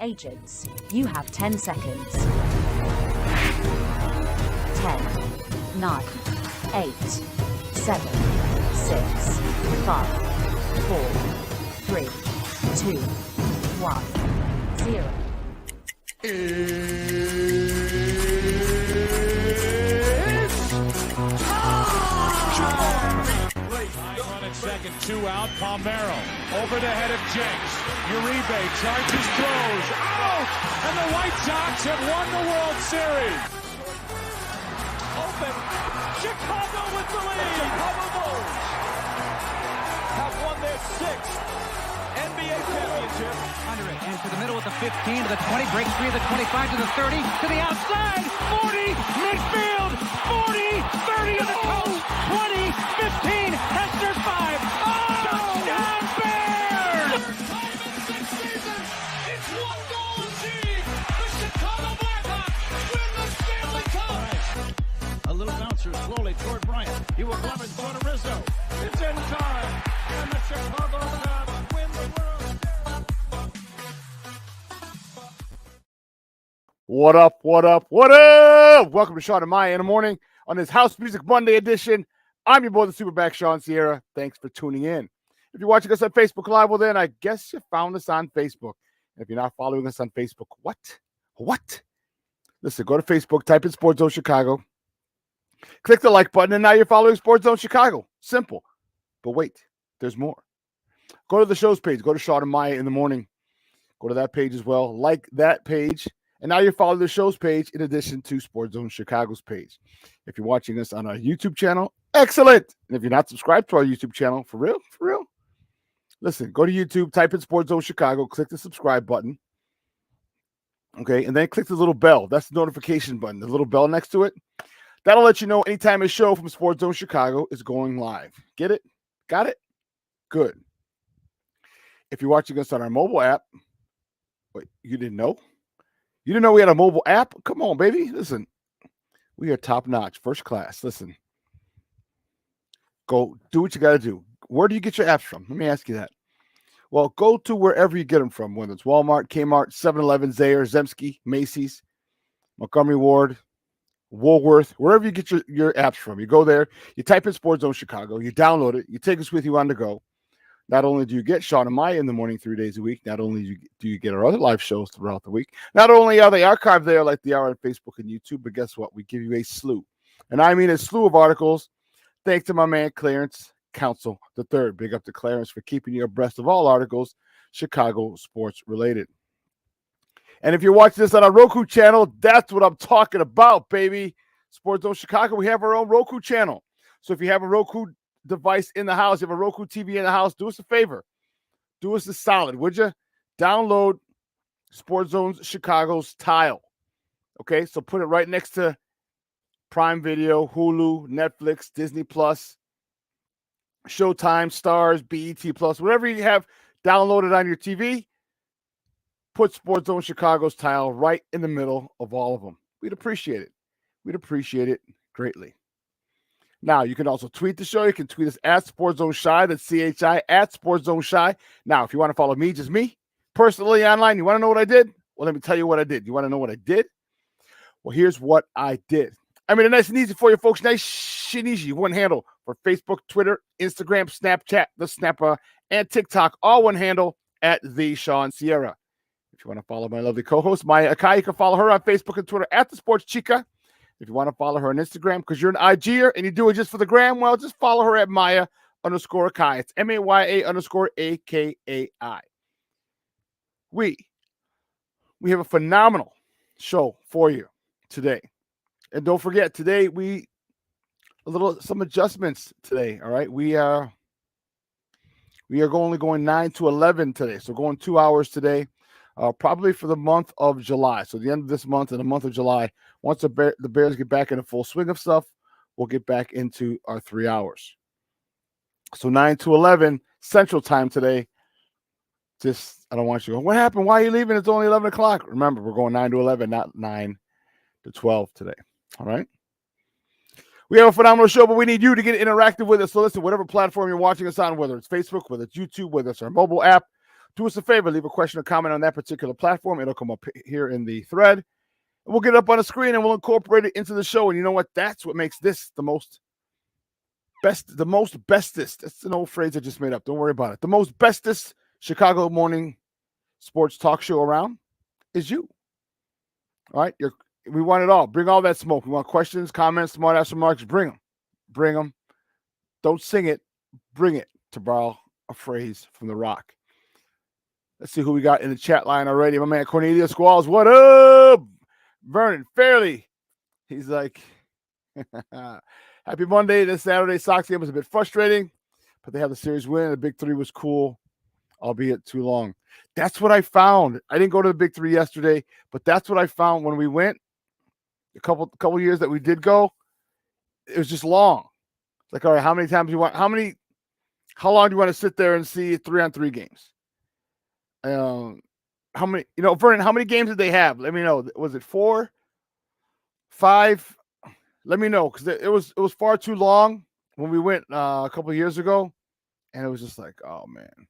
Agents, you have 10 seconds. 10, 9, 8, 7, 6, 5, 4, 3, 2, 1, 0. Second, 2 out, Palmero over the head of Jenks. Uribe charges, throws, out! And the White Sox have won the World Series. Open, Chicago with the lead. Chicago Bulls have won their 6th NBA championship. Under it, and to the middle with the 15, to the 20, breaks free of the 25, to the 30, to the outside, 40, midfield, 40, 30 to the coast, 20, 15, Hester 5, touchdown Bears! It's one goal achieved. The Chicago Blackhawks win the Stanley Cup. A little bouncer slowly toward Bryant. He will glove it toward Rizzo. It's in time, and the Chicago Blackhawks win the World Series. What up, what up, what up? Welcome to Shawn and Maya in the morning on this House Music Monday edition. I'm your boy, the SuperBack, Shawn Sierra. Thanks for tuning in. If you're watching us on Facebook Live, well then I guess you found us on Facebook. And if you're not following us on Facebook, what? Listen, go to Facebook, type in Sports Zone Chicago, click the like button, and now you're following Sports Zone Chicago. Simple. But wait, there's more. Go to the show's page. Go to Shawn and Maya in the morning. Go to that page as well. Like that page. And now you're following the show's page in addition to Sports Zone Chicago's page. If you're watching us on our YouTube channel, excellent. And if you're not subscribed to our YouTube channel, for real, listen, go to YouTube, type in Sports Zone Chicago, click the subscribe button. Okay, and then click the little bell. That's the notification button, the little bell next to it. That'll let you know anytime a show from Sports Zone Chicago is going live. Get it? Got it? Good. If you're watching us on our mobile app, wait, you didn't know? You didn't know we had a mobile app? Come on, baby. Listen, we are top notch, first class. Listen, go do what you got to do. Where do you get your apps from? Let me ask you that. Well, go to wherever you get them from, whether it's Walmart, Kmart, 7-Eleven, Zayre, Zemsky, Macy's, Montgomery Ward, Woolworth, wherever you get your apps from. You go there, you type in Sports Zone Chicago, you download it, you take us with you on the go. Not only do you get Shawn and Maya in the morning 3 days a week, not only do you get our other live shows throughout the week, not only are they archived there like they are on Facebook and YouTube, but guess what? We give you a slew. And I mean a slew of articles. Thanks to my man Clarence Council III. Big up to Clarence for keeping you abreast of all articles Chicago sports related. And if you're watching this on our Roku channel, that's what I'm talking about, baby. Sports Zone Chicago, we have our own Roku channel. So if you have a Roku device in the house, you have a Roku TV in the house, do us a favor. Do us a solid, would you? Download Sports Zone Chicago's tile. Okay, so put it right next to Prime Video, Hulu, Netflix, Disney Plus, Showtime, Stars, BET Plus, whatever you have downloaded on your TV, put Sports Zone Chicago's tile right in the middle of all of them. We'd appreciate it. We'd appreciate it greatly. Now, you can also tweet the show. You can tweet us at Sports Zone Shy. That's CHI at Sports Zone Shy. Now, if you want to follow me, just me, personally online, you want to know what I did? Well, let me tell you what I did. You want to know what I did? Well, here's what I did. I made it nice and easy for you folks. Nice and easy. One handle for Facebook, Twitter, Instagram, Snapchat, the Snapper, and TikTok. All one handle at The Shawn Sierra. If you want to follow my lovely co-host, Maya Akai, you can follow her on Facebook and Twitter at The Sports Chica. If you want to follow her on Instagram because you're an IGer and you do it just for the gram, well, just follow her at Maya_Akai. It's MAYA_AKAI. We have a phenomenal show for you today. And don't forget, today some adjustments today, all right? We are only going 9 to 11 today. So going 2 hours today. Probably for the month of July. So the end of this month and the month of July, once the Bears get back in the full swing of stuff, we'll get back into our 3 hours. So 9 to 11 Central Time today. I don't want you to go, what happened? Why are you leaving? It's only 11 o'clock. Remember, we're going 9 to 11, not 9 to 12 today. All right? We have a phenomenal show, but we need you to get interactive with us. So listen, whatever platform you're watching us on, whether it's Facebook, whether it's YouTube, whether it's our mobile app, Do us a favor, leave a question or comment on that particular platform. It'll come up here in the thread. And we'll get it up on the screen and we'll incorporate it into the show. And you know what? That's what makes this the most bestest. That's an old phrase I just made up. Don't worry about it. The most bestest Chicago morning sports talk show around is you. All right? We want it all. Bring all that smoke. We want questions, comments, smart-ass remarks. Bring them. Bring them. Don't sing it. Bring it, to borrow a phrase from The Rock. Let's see who we got in the chat line already. My man Cornelius Squalls, what up? Vernon Fairley. He's like, happy Monday. This Saturday Sox game was a bit frustrating, but they have the series win. The Big Three was cool, albeit too long. That's what I found. I didn't go to the Big Three yesterday, but that's what I found when we went. A couple years that we did go, it was just long. Like, all right, how many times you want? How long do you want to sit there and see 3-on-3 games? How many? Vernon, how many games did they have? Let me know. Was it 4, 5? Let me know, because it was far too long when we went a couple of years ago, and it was just like, oh man,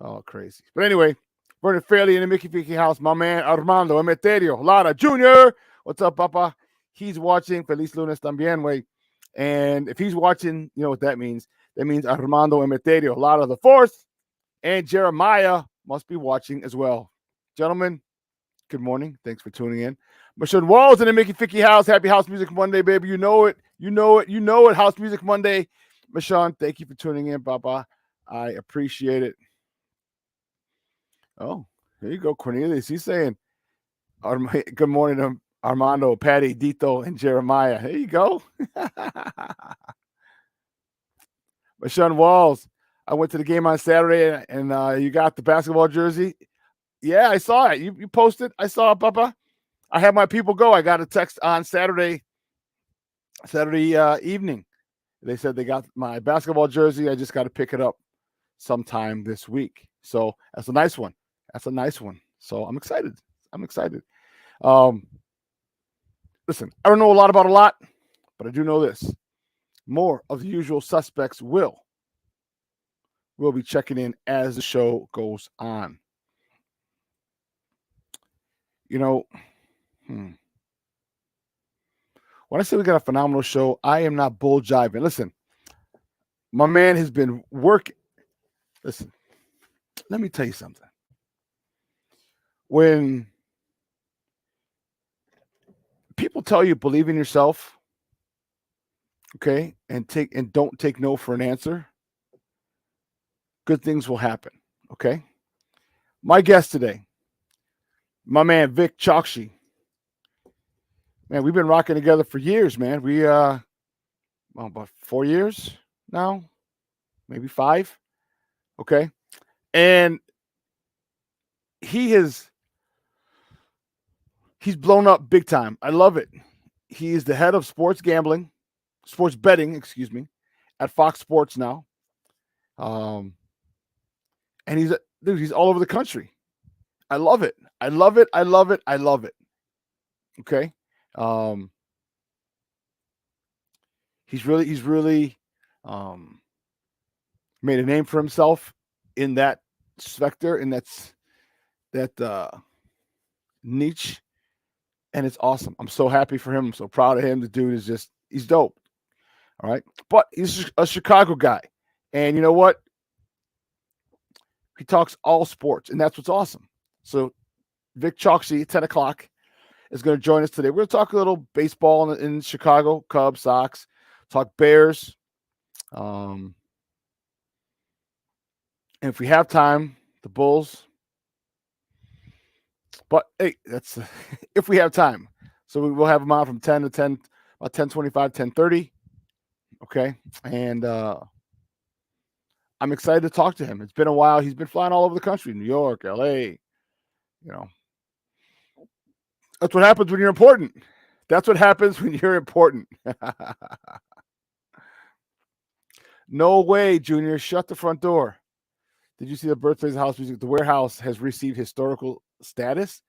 oh crazy. But anyway, Vernon Fairley in the Mickey Ficky house. My man Armando Emeterio Lara Jr. What's up, Papa? He's watching. Feliz lunes también, way. And if he's watching, you know what that means. That means Armando Emeterio Lara the fourth, and Jeremiah must be watching as well. Gentlemen, good morning. Thanks for tuning in. Michelle Walls in the Mickey Ficky house. Happy House Music Monday, baby. You know it. You know it. You know it. House Music Monday. Michelle, thank you for tuning in, Papa. I appreciate it. Oh, here you go, Cornelius. He's saying, good morning, Armando, Patty, Dito, and Jeremiah. There you go. Michelle Walls. I went to the game on Saturday, and you got the basketball jersey. Yeah, I saw it. You posted. I saw it, Papa. I had my people go. I got a text on Saturday evening. They said they got my basketball jersey. I just got to pick it up sometime this week. So that's a nice one. So I'm excited. Listen, I don't know a lot about a lot, but I do know this. More of the usual suspects will be checking in as the show goes on. When I say we got a phenomenal show, I am not bull jiving. Listen, my man has been working. Listen, let me tell you something. When people tell you believe in yourself, okay, and don't take no for an answer, good things will happen, okay? My guest today, my man Vic Chokshi. Man, we've been rocking together for years, man. We about 4 years now, maybe 5. Okay. And he's blown up big time. I love it. He is the head of sports betting, at Fox Sports now. And he's all over the country. I love it. Okay. He's really made a name for himself in that sector, in that niche, and it's awesome. I'm so happy for him. I'm so proud of him. The dude is he's dope. All right, but he's a Chicago guy, and you know what? He talks all sports, and that's what's awesome. So Vic Chokshi, 10 o'clock, is going to join us today. We're going to talk a little baseball in Chicago, Cubs, Sox, talk Bears. And if we have time, the Bulls. But hey, that's if we have time. So we will have him on from 10 to 10, about 10:25, 10:30. Okay. And I'm excited to talk to him. It's been a while. He's been flying all over the country, New York, LA. That's what happens when you're important. No way, Junior. Shut the front door. Did you see the birthdays of house music? The warehouse has received historical status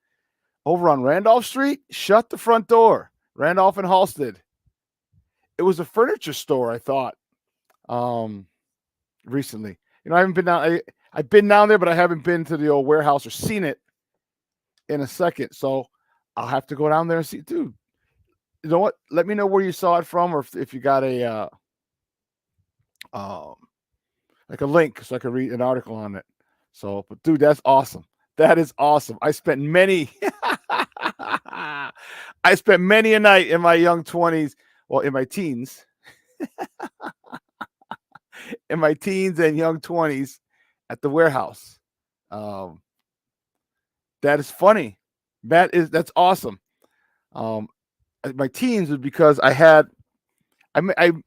over on Randolph Street. Shut the front door. Randolph and Halsted. It was a furniture store, I thought, recently. I haven't been down. I've been down there, but I haven't been to the old warehouse or seen it in a second. So I'll have to go down there and see. Dude, you know what? Let me know where you saw it from, or if you got a um like a link so I can read an article on it. So, but dude, that's awesome. That is awesome. I spent many a night in my young 20s, well, in my teens, and young 20s at the warehouse. Um, that is funny. That's awesome. My teens was because I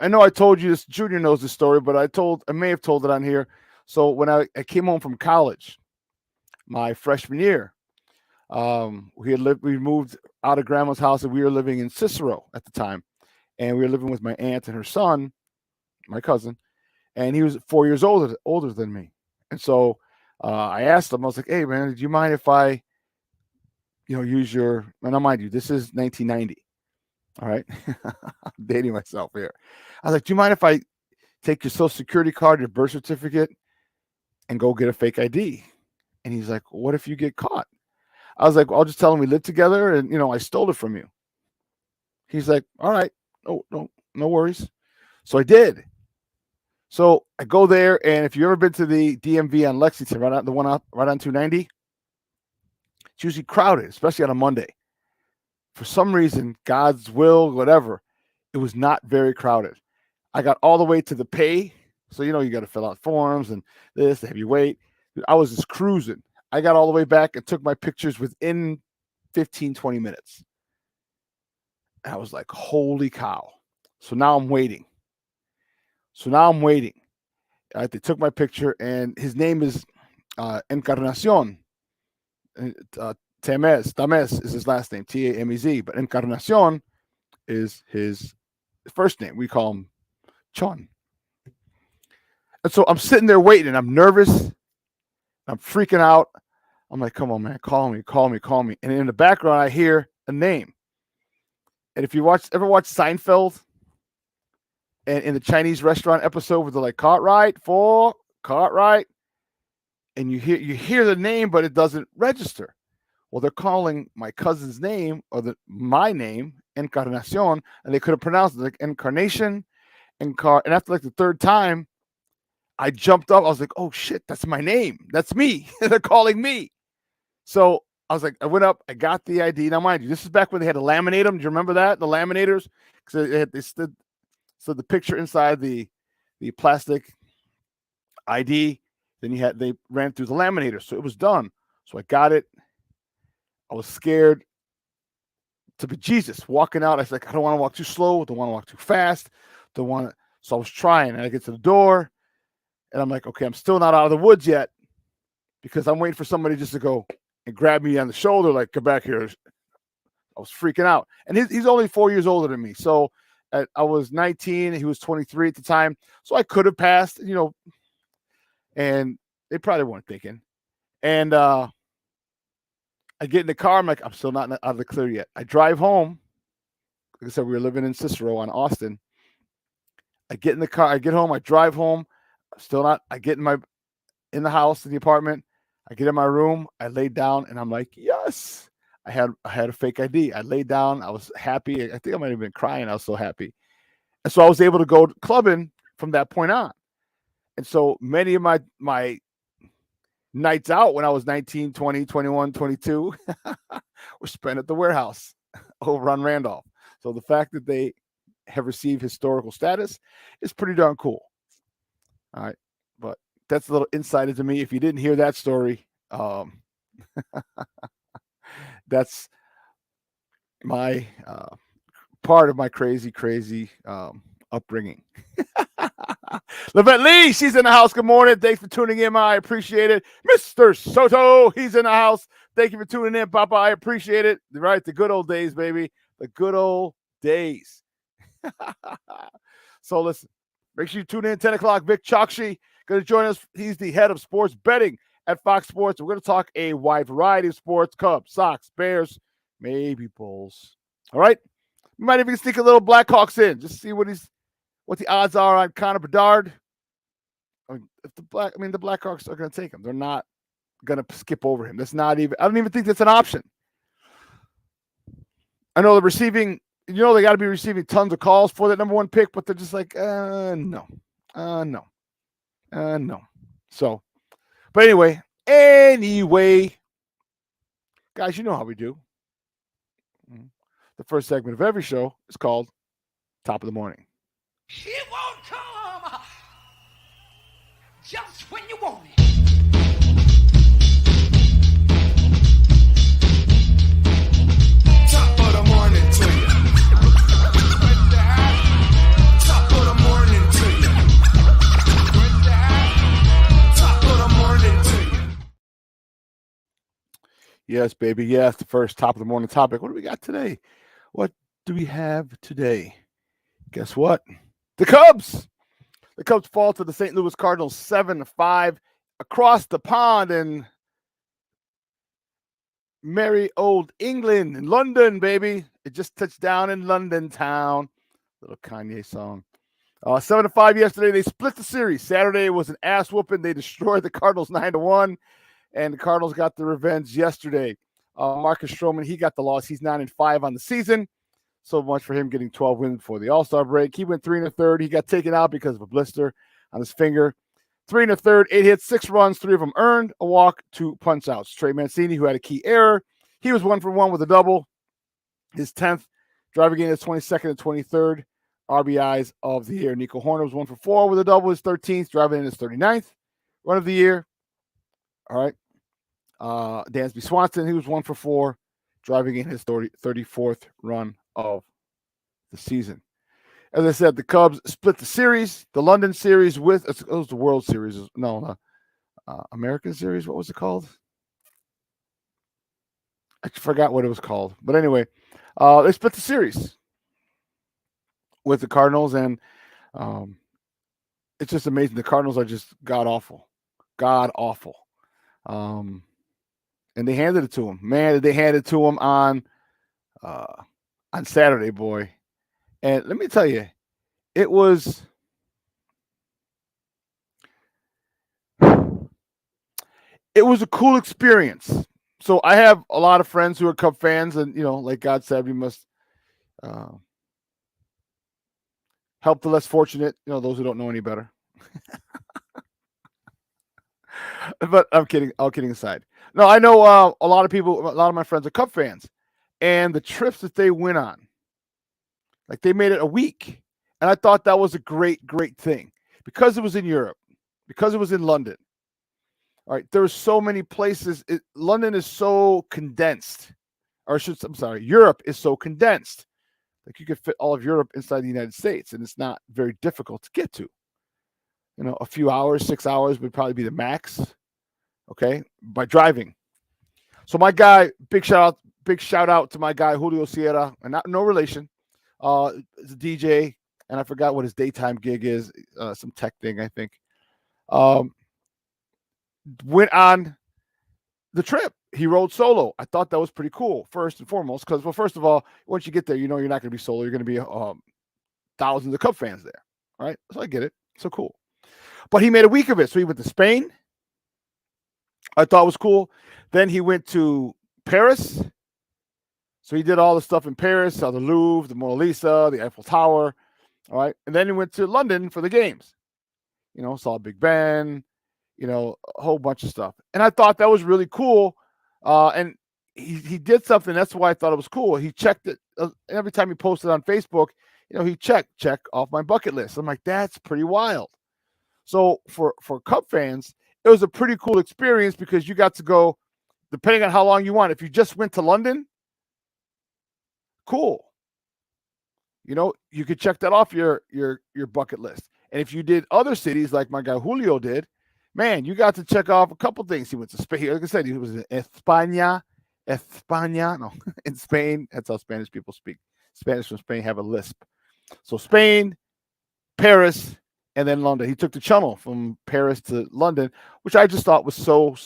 know I told you this. Junior knows the story, but I may have told it on here. So when I came home from college, my freshman year, we moved out of grandma's house, and we were living in Cicero at the time, and we were living with my aunt and her son, my cousin, and he was 4 years older than me. And so I asked him, I was like, "Hey man, do you mind if I, use your?" And now mind you, this is 1990. All right, I'm dating myself here. I was like, "Do you mind if I take your social security card, your birth certificate, and go get a fake ID?" And he's like, "What if you get caught?" I was like, "Well, I'll just tell him we live together, and I stole it from you." He's like, "All right, no worries." So I did. So I go there, and if you've ever been to the DMV on Lexington, right on 290, it's usually crowded, especially on a Monday. For some reason, God's will, whatever, it was not very crowded. I got all the way to the pay. So, you got to fill out forms and this, have you wait. I was just cruising. I got all the way back and took my pictures within 15, 20 minutes. And I was like, holy cow. So now I'm waiting. They took my picture, and his name is Encarnacion. Tamez is his last name, Tamez, but Encarnacion is his first name. We call him Shawn. And so I'm sitting there waiting, and I'm nervous. I'm freaking out. I'm like, come on, man, call me. And in the background, I hear a name. And if you ever watch Seinfeld, and in the Chinese restaurant episode where they're like, Cartwright, and you hear the name, but it doesn't register. Well, they're calling my cousin's name, or my name, Encarnacion, and they couldn't pronounce it, like Incarnation, and after like the third time, I jumped up. I was like, oh shit, that's my name. That's me. They're calling me. So I was like, I went up, I got the ID. Now, mind you, this is back when they had to laminate them. Do you remember that? The laminators? Because they stood, so the picture inside the plastic ID, then they ran through the laminator. So it was done. So I got it. I was scared to be Jesus walking out. I was like, I don't want to walk too slow. Don't want to walk too fast. So I was trying, and I get to the door, and I'm like, okay, I'm still not out of the woods yet, because I'm waiting for somebody just to go and grab me on the shoulder, like, come back here. I was freaking out. And he's only 4 years older than me. So I was 19. He was 23 at the time. So I could have passed, and they probably weren't thinking. And I get in the car. I'm like, I'm still not out of the clear yet. I drive home. Like I said, we were living in Cicero on Austin. I get in the car. I get home. I drive home. Still not. I get in the house, in the apartment. I get in my room. I lay down, and I'm like, yes. I had a fake ID. I laid down. I was happy. I think I might have been crying. I was so happy. And so I was able to go clubbing from that point on. And so many of my nights out when I was 19, 20, 21, 22 were spent at the warehouse over on Randolph. So the fact that they have received historical status is pretty darn cool. All right. But that's a little insight into me. If you didn't hear that story, that's my part of my crazy upbringing. Lavette Lee, she's in the house. Good morning. Thanks for tuning in, I appreciate it. Mr. Soto, he's in the house. Thank you for tuning in, Papa. I appreciate it. Right, the good old days, baby. The good old days. So listen, make sure you tune in 10 o'clock. Vic Chokshi going to join us. He's the head of sports betting at Fox Sports. We're going to talk a wide variety of sports: Cubs, Sox, Bears, maybe Bulls. All right. We might even sneak a little Blackhawks in, just see what the odds are on Connor Bedard. I mean, the Blackhawks are going to take him. They're not going to skip over him. That's not even. I don't even think that's an option. I know they're receiving. They got to be receiving tons of calls for that number 1 pick, but they're just like, no. So, but anyway, guys, you know how we do. The first segment of every show is called Top of the Morning. It won't come just when you want it. Top of the morning to you. Top of the morning to you. Top of the morning to you. Yes, baby. Yes, the first top of the morning topic. What do we got today? What do we have today? Guess what? The Cubs. The Cubs fall to the St. Louis Cardinals 7-5 across the pond in merry old England, in London, baby. It just touched down in London town. Little Kanye song. 7-5 yesterday. They split the series. Saturday was an ass whooping. They destroyed the Cardinals 9-1, and the Cardinals got the revenge yesterday. Marcus Stroman, he got the loss. He's 9-5 on the season. So much for him getting 12 wins before the All-Star break. He went 3 1/3. He got taken out because of a blister on his finger. 3 1/3, 8 hits, 6 runs, 3 of them earned, a walk, 2 punch-outs. Trey Mancini, who had a key error, he was 1 for 1 with a double. His 10th, driving in his 22nd and 23rd RBIs of the year. Nico Horner was 1 for 4 with a double, his 13th, driving in his 39th run of the year. All right. Dansby Swanson, he was 1 for 4, driving in his 34th run of the season. As I said, the Cubs split the series, the London series with, it was the World Series. No, American Series. What was it called? I forgot what it was called. But anyway, they split the series with the Cardinals, and it's just amazing. The Cardinals are just god-awful. God-awful. And they handed it to him. Man, did they hand it to him on Saturday, boy. And let me tell you, it was a cool experience. So I have a lot of friends who are Cub fans, and like God said, we must help the less fortunate, those who don't know any better. But I'm kidding. All kidding aside. No, I know a lot of my friends are Cub fans, and the trips that they went on, like they made it a week. And I thought that was a great, great thing because it was in Europe, because it was in London. All right. There's so many places. London is so condensed, Europe is so condensed. Like you could fit all of Europe inside the United States, and it's not very difficult to get to. A few hours, 6 hours would probably be the max. Okay, by driving. So my guy, big shout out to my guy Julio Sierra, and no relation. He's a DJ, and I forgot what his daytime gig is. Some tech thing, I think. Went on the trip. He rode solo. I thought that was pretty cool. First and foremost, because first of all, once you get there, you're not going to be solo. You're going to be thousands of Cub fans there. All right, so I get it. So cool. But he made a week of it. So he went to Spain. I thought it was cool. Then he went to Paris. So he did all the stuff in Paris, saw the Louvre, the Mona Lisa, the Eiffel Tower. All right. And then he went to London for the games. Saw Big Ben, a whole bunch of stuff. And I thought that was really cool. And he did something. That's why I thought it was cool. He checked it every time he posted on Facebook. He check off my bucket list. I'm like, that's pretty wild. So for Cub fans, it was a pretty cool experience because you got to go, depending on how long you want. If you just went to London, cool. You could check that off your bucket list. And if you did other cities like my guy Julio did, man, you got to check off a couple things. He went to Spain. Like I said, he was in España. No, in Spain. That's how Spanish people speak. Spanish from Spain have a lisp. So Spain, Paris, and then London. He took the channel from Paris to London, which I just thought was so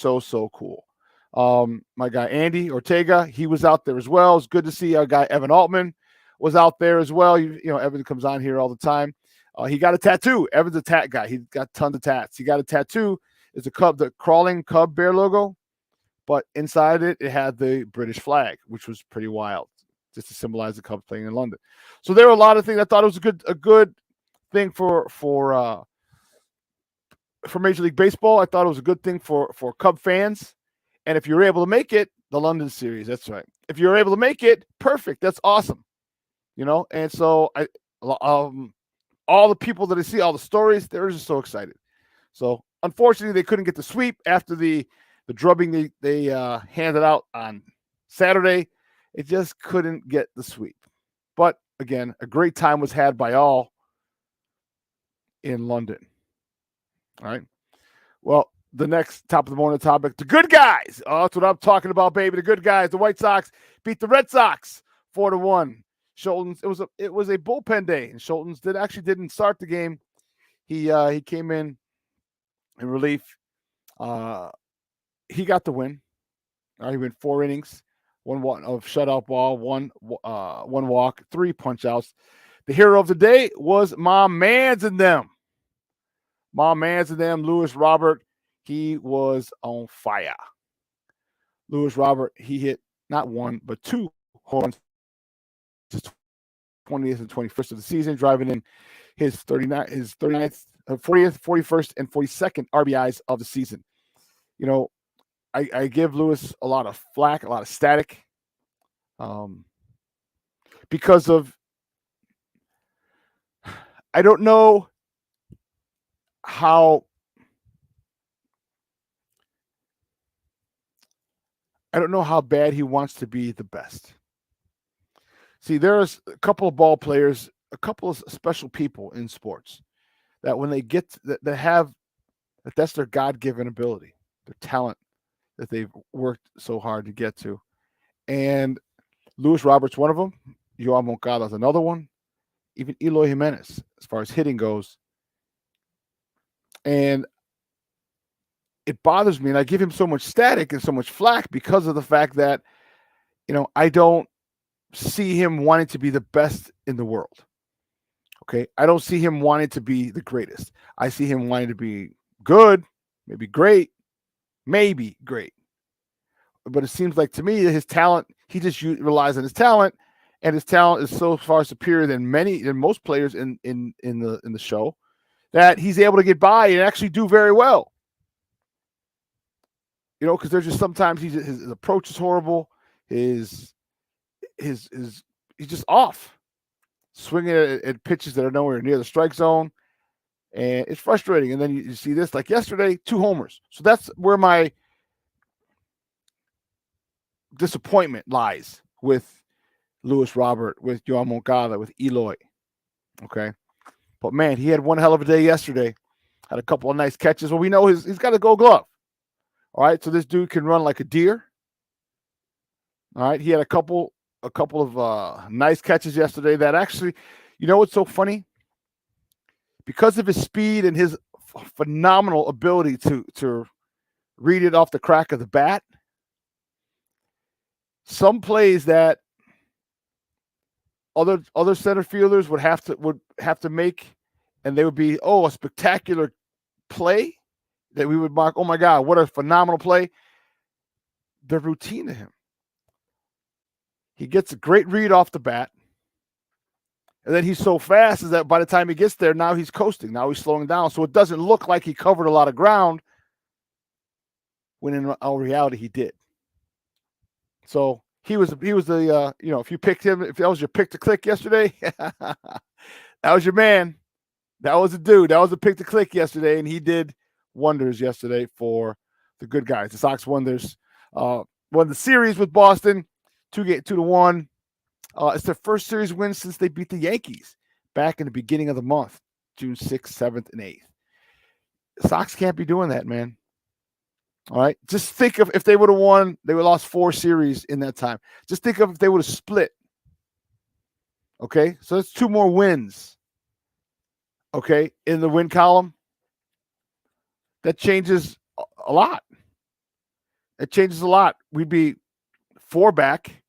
cool. My guy Andy Ortega, he was out there as well. It's good to see our guy Evan Altman was out there as well. Evan comes on here all the time. He got a tattoo. Evan's a tat guy. He got tons of tats. He got a tattoo. It's the crawling Cub bear logo, but inside it had the British flag, which was pretty wild, just to symbolize the Cubs playing in London. So there were a lot of things. I thought it was a good thing for Major League Baseball. I thought it was a good thing for Cub fans. And if you're able to make it, the London series, that's right. If you're able to make it, perfect. That's awesome. And so all the people that I see, all the stories, they're just so excited. So unfortunately, they couldn't get the sweep after the drubbing they handed out on Saturday. It just couldn't get the sweep. But again, a great time was had by all in London. All right. Well, the next top of the morning topic, the good guys. Oh, that's what I'm talking about, baby. The good guys. The White Sox beat the Red Sox 4-1. Schulten's, it was a bullpen day, and Schulten's didn't start the game. He came in relief. He got the win. He went 4 innings, one of shutout ball, one walk, 3 punch outs. The hero of the day was my mans and them. Lewis Robert, he was on fire. Lewis Robert, he hit not 1 but 2 home runs. 20th and 21st of the season, driving in his 40th, 41st, and 42nd RBIs of the season. I give Lewis a lot of flack, a lot of static, because of I don't know how bad he wants to be the best. See, there's a couple of ball players, a couple of special people in sports that when they get that's their God-given ability, their talent that they've worked so hard to get to. And Lewis Roberts, one of them. Yoan Moncada is another one. Even Eloy Jimenez, as far as hitting goes. And it bothers me, and I give him so much static and so much flack because of the fact that, I don't see him wanting to be the best in the world. Okay? I don't see him wanting to be the greatest. I see him wanting to be good, maybe great. But it seems like to me that his talent, he just relies on his talent, and his talent is so far superior than most players in the show, that he's able to get by and actually do very well. Because there's just sometimes his approach is horrible. He's just off, swinging at pitches that are nowhere near the strike zone, and it's frustrating. And then you see this, like yesterday, 2 homers. So that's where my disappointment lies with Lewis Robert, with Yoan Moncada, with Eloy. Okay, but man, he had one hell of a day yesterday. Had a couple of nice catches. Well, we know he's got a Gold Glove. All right, so this dude can run like a deer. All right, he had a couple of nice catches yesterday that actually, what's so funny? Because of his speed and his phenomenal ability to read it off the crack of the bat, some plays that other center fielders would have to make, and they would be a spectacular play that we would mark. Oh my God, what a phenomenal play! They're routine to him. He gets a great read off the bat, and then he's so fast is that by the time he gets there, now he's coasting. Now he's slowing down, so it doesn't look like he covered a lot of ground, when in all reality he did. So he was the if you picked him, if that was your pick to click yesterday, that was your man. That was a dude. That was a pick to click yesterday, and he did wonders yesterday for the good guys. The Sox won the series with Boston, 2-1. It's their first series win since they beat the Yankees back in the beginning of the month, June 6th, 7th, and 8th. The Sox can't be doing that, man. All right. Just think of if they would have won, they would have lost 4 series in that time. Just think of if they would have split. Okay. So that's 2 more wins. Okay. In the win column. That changes a lot. It changes a lot. We'd be 4 back.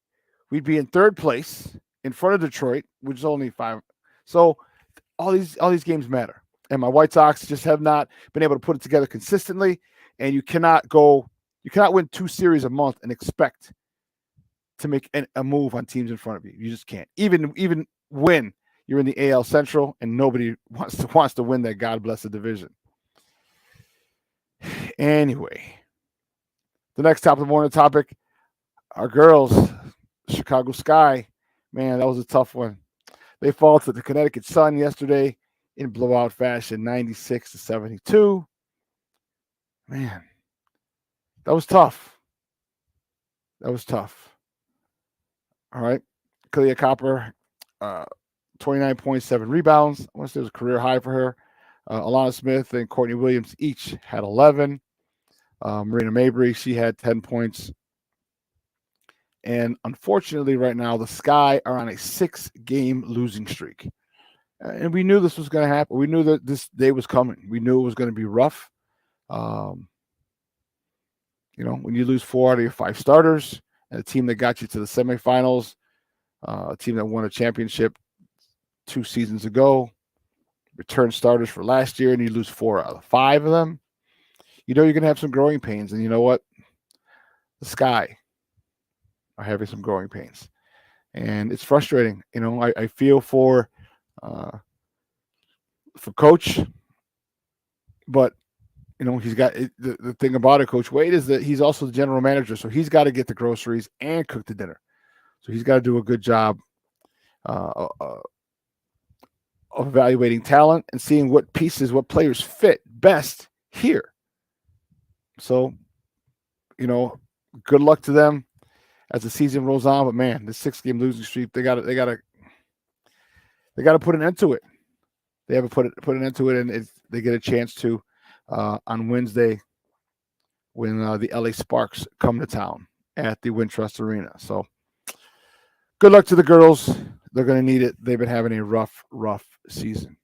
We'd be in 3rd place in front of Detroit, which is only 5. So all these games matter. And my White Sox just have not been able to put it together consistently. And you cannot win 2 series a month and expect to make a move on teams in front of you. You just can't. Even when you're in the AL Central and nobody wants to win that God bless the division. Anyway, the next top of the morning topic, our girls, Chicago Sky. Man, that was a tough one. They fall to the Connecticut Sun yesterday in blowout fashion, 96-72. Man, that was tough. All right. Kalia Copper, 29.7 rebounds. I want to say it was a career high for her. Alana Smith and Courtney Williams each had 11. Marina Mabry, she had 10 points. And unfortunately, right now, the Sky are on a 6-game losing streak. And we knew this was going to happen. We knew that this day was coming. We knew it was going to be rough. When you lose 4 out of your 5 starters, and a team that got you to the semifinals, a team that won a championship 2 seasons ago, return starters for last year, and you lose 4 out of 5 of them, you're going to have some growing pains. And you know what? The Sky are having some growing pains. And it's frustrating. I feel for Coach, but he's got the thing about it, Coach Wade, is that he's also the general manager, so he's got to get the groceries and cook the dinner. So he's got to do a good job of evaluating talent and seeing what players fit best here. So, good luck to them as the season rolls on. But man, the 6-game losing streak, they got to put an end to it. They haven't put an end to it, and they get a chance to on Wednesday when the LA Sparks come to town at the Wintrust Arena. So good luck to the girls. They're going to need it. They've been having a rough season.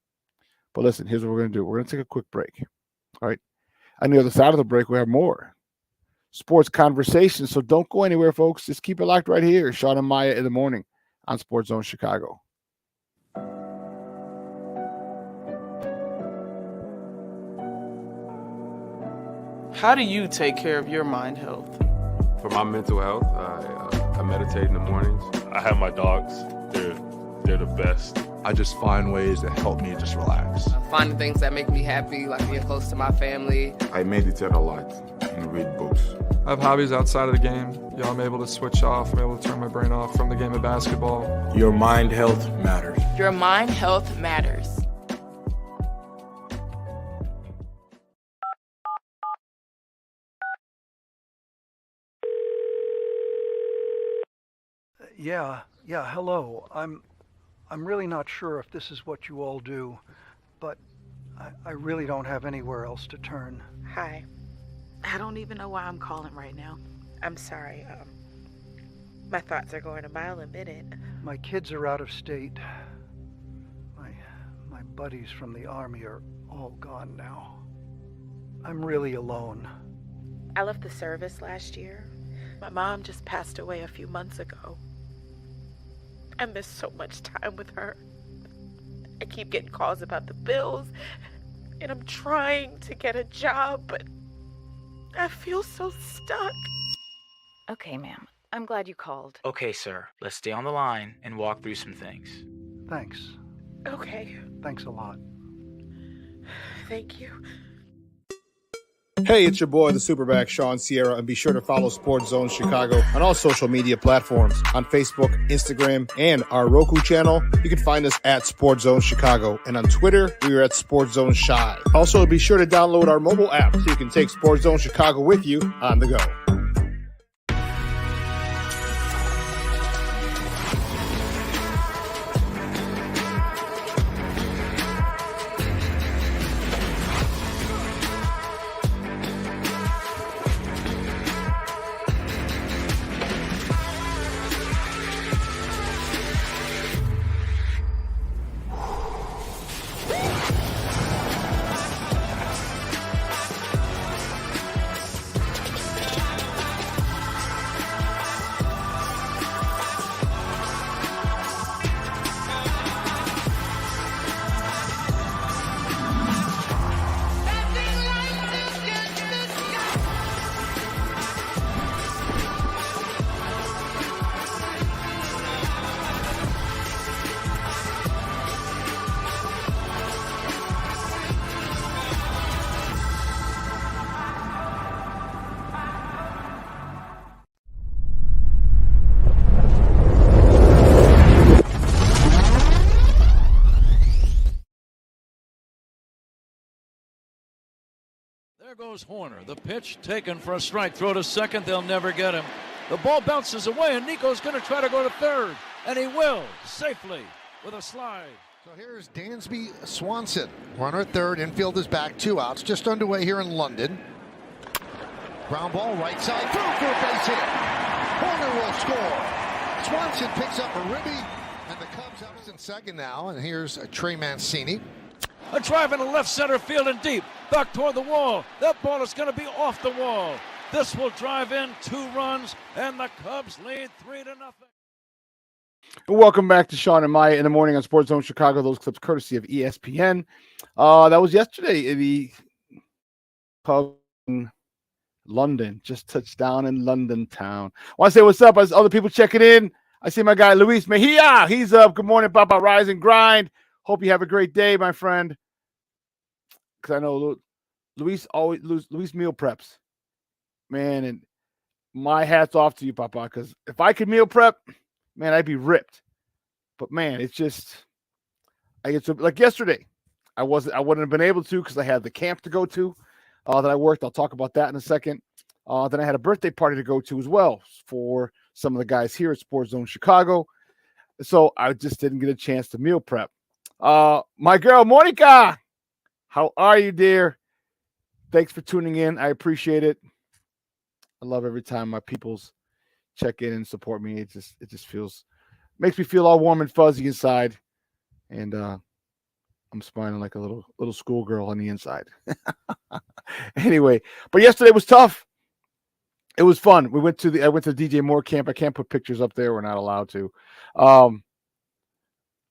But listen, here's what we're going to do. We're going to take a quick break. All right. On the other side of the break, we have more sports conversation. So don't go anywhere, folks. Just keep it locked right here. Shawn and Maya in the morning on Sports Zone Chicago. How do you take care of your mind health? For my mental health, I meditate in the mornings. I have my dogs. They're the best. I just find ways that help me just relax. Finding things that make me happy, like being close to my family. I meditate a lot and read books. I have hobbies outside of the game. I'm able to switch off. I'm able to turn my brain off from the game of basketball. Your mind health matters. Your mind health matters. Yeah, hello. I'm really not sure if this is what you all do, but I really don't have anywhere else to turn. Hi. I don't even know why I'm calling right now. I'm sorry. My thoughts are going a mile a minute. My kids are out of state. My buddies from the Army are all gone now. I'm really alone. I left the service last year. My mom just passed away a few months ago. I miss so much time with her. I keep getting calls about the bills, and I'm trying to get a job, but I feel so stuck. Okay, ma'am. I'm glad you called. Okay, sir. Let's stay on the line and walk through some things. Thanks. Okay. Thanks a lot. Thank you. Hey, it's your boy, the SuperBack, Shawn Sierra, and be sure to follow Sports Zone Chicago on all social media platforms, on Facebook, Instagram, and our Roku channel. You can find us at Sports Zone Chicago, and on Twitter, we are at Sports Zone Shy. Also, be sure to download our mobile app so you can take Sports Zone Chicago with you on the go. goes Horner. The pitch taken for a strike. Throw to second. They'll never get him. The ball bounces away, and Nico's going to try to go to third. And he will, safely, with a slide. So here's Dansby Swanson. Runner at third. Infield is back. 2 outs. Just underway here in London. Ground ball right side. Through for a base hit. Horner will score. Swanson picks up a ribby. And the Cubs up in second now. And here's Trey Mancini. A drive into left center field and deep. Back toward the wall. That ball is going to be off the wall. This will drive in 2 runs, and the Cubs lead 3-0. Welcome back to Shawn and Maya in the morning on Sports Zone Chicago. Those clips courtesy of ESPN. That was yesterday. The Cubs in London just touched down in London town. I want to say what's up as other people checking in. I see my guy Luis Mejia. He's up. Good morning, Papa. Rise and grind. Hope you have a great day, my friend. Because I know Luis meal preps. Man, and my hat's off to you, Papa, because if I could meal prep, man, I'd be ripped. But man, it's just I get so like yesterday. I wouldn't have been able to because I had the camp to go to that I worked. I'll talk about that in a second. Then I had a birthday party to go to as well for some of the guys here at Sports Zone Chicago. So I just didn't get a chance to meal prep. My girl Monica, how are you, dear? Thanks for tuning in. I appreciate it. I love every time my peoples check in and support me. It just makes me feel all warm and fuzzy inside, and I'm smiling like a little schoolgirl on the inside. Anyway, but yesterday was tough. It was fun. I went to DJ Moore camp. I can't put pictures up there. We're not allowed to.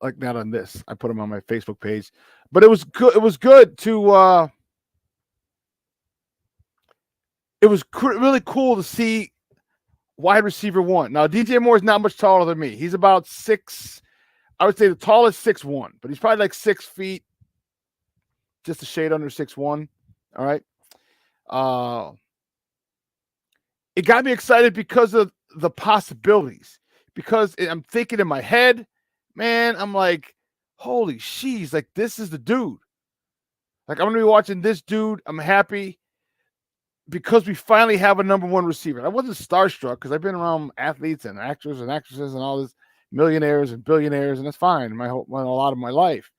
Like not on this. I put them on my Facebook page, but it was good. It was good to. It was really cool to see wide receiver 1. Now, DJ Moore is not much taller than me. He's about 6. I would say the tallest 6'1", but he's probably like 6 feet, just a shade under 6'1". All right. It got me excited because of the possibilities. Because I'm thinking in my head, man, I'm like, holy sheesh, like this is the dude. Like I'm going to be watching this dude. I'm happy. Because we finally have a number 1 receiver. I wasn't starstruck because I've been around athletes and actors and actresses and all this millionaires and billionaires, and that's fine a lot of my life.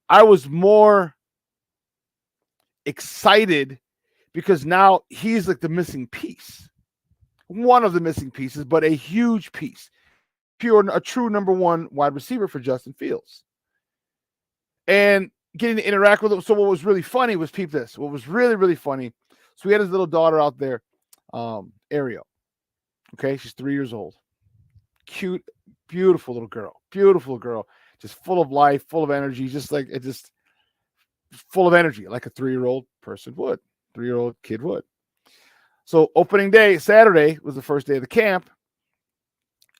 I was more excited because now he's like the missing piece. One of the missing pieces, but a huge piece. A true number 1 wide receiver for Justin Fields. And getting to interact with him. So what was really funny was, peep this. What was really, really funny. So we had his little daughter out there, Ariel. Okay, she's 3 years old. Cute, beautiful little girl. Beautiful girl. Just full of life, full of energy. Just full of energy, like a 3-year-old person would. 3-year-old kid would. So opening day, Saturday, was the first day of the camp.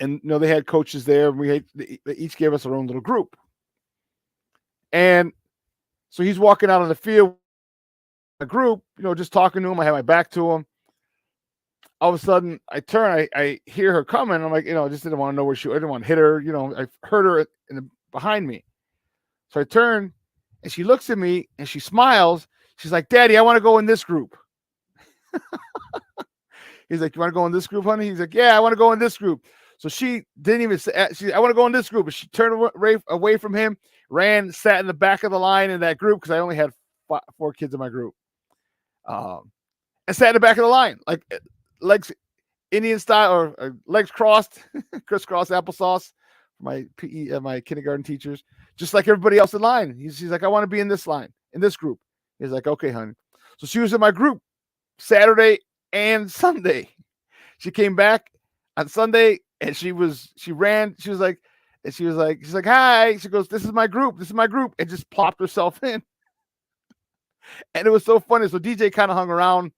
And, they had coaches there. They each gave us our own little group. And so he's walking out on the field. A group, just talking to him. I had my back to him. All of a sudden, I turn. I hear her coming. I'm like, I just didn't want to know where I didn't want to hit her. I heard her behind me. So I turn, and she looks at me, and she smiles. She's like, Daddy, I want to go in this group. He's like, you want to go in this group, honey? He's like, yeah, I want to go in this group. So she didn't even say, I want to go in this group. But she turned away from him, ran, sat in the back of the line in that group because I only had 4 kids in my group. And sat in the back of the line, like legs Indian style or legs crossed, crisscross applesauce. My PE, my kindergarten teachers, just like everybody else in line. She's like, I want to be in this line, in this group. He's like, okay, honey. So she was in my group Saturday and Sunday. She came back on Sunday and she's like, hi. She goes, this is my group, and just plopped herself in. And it was so funny. So DJ kind of hung around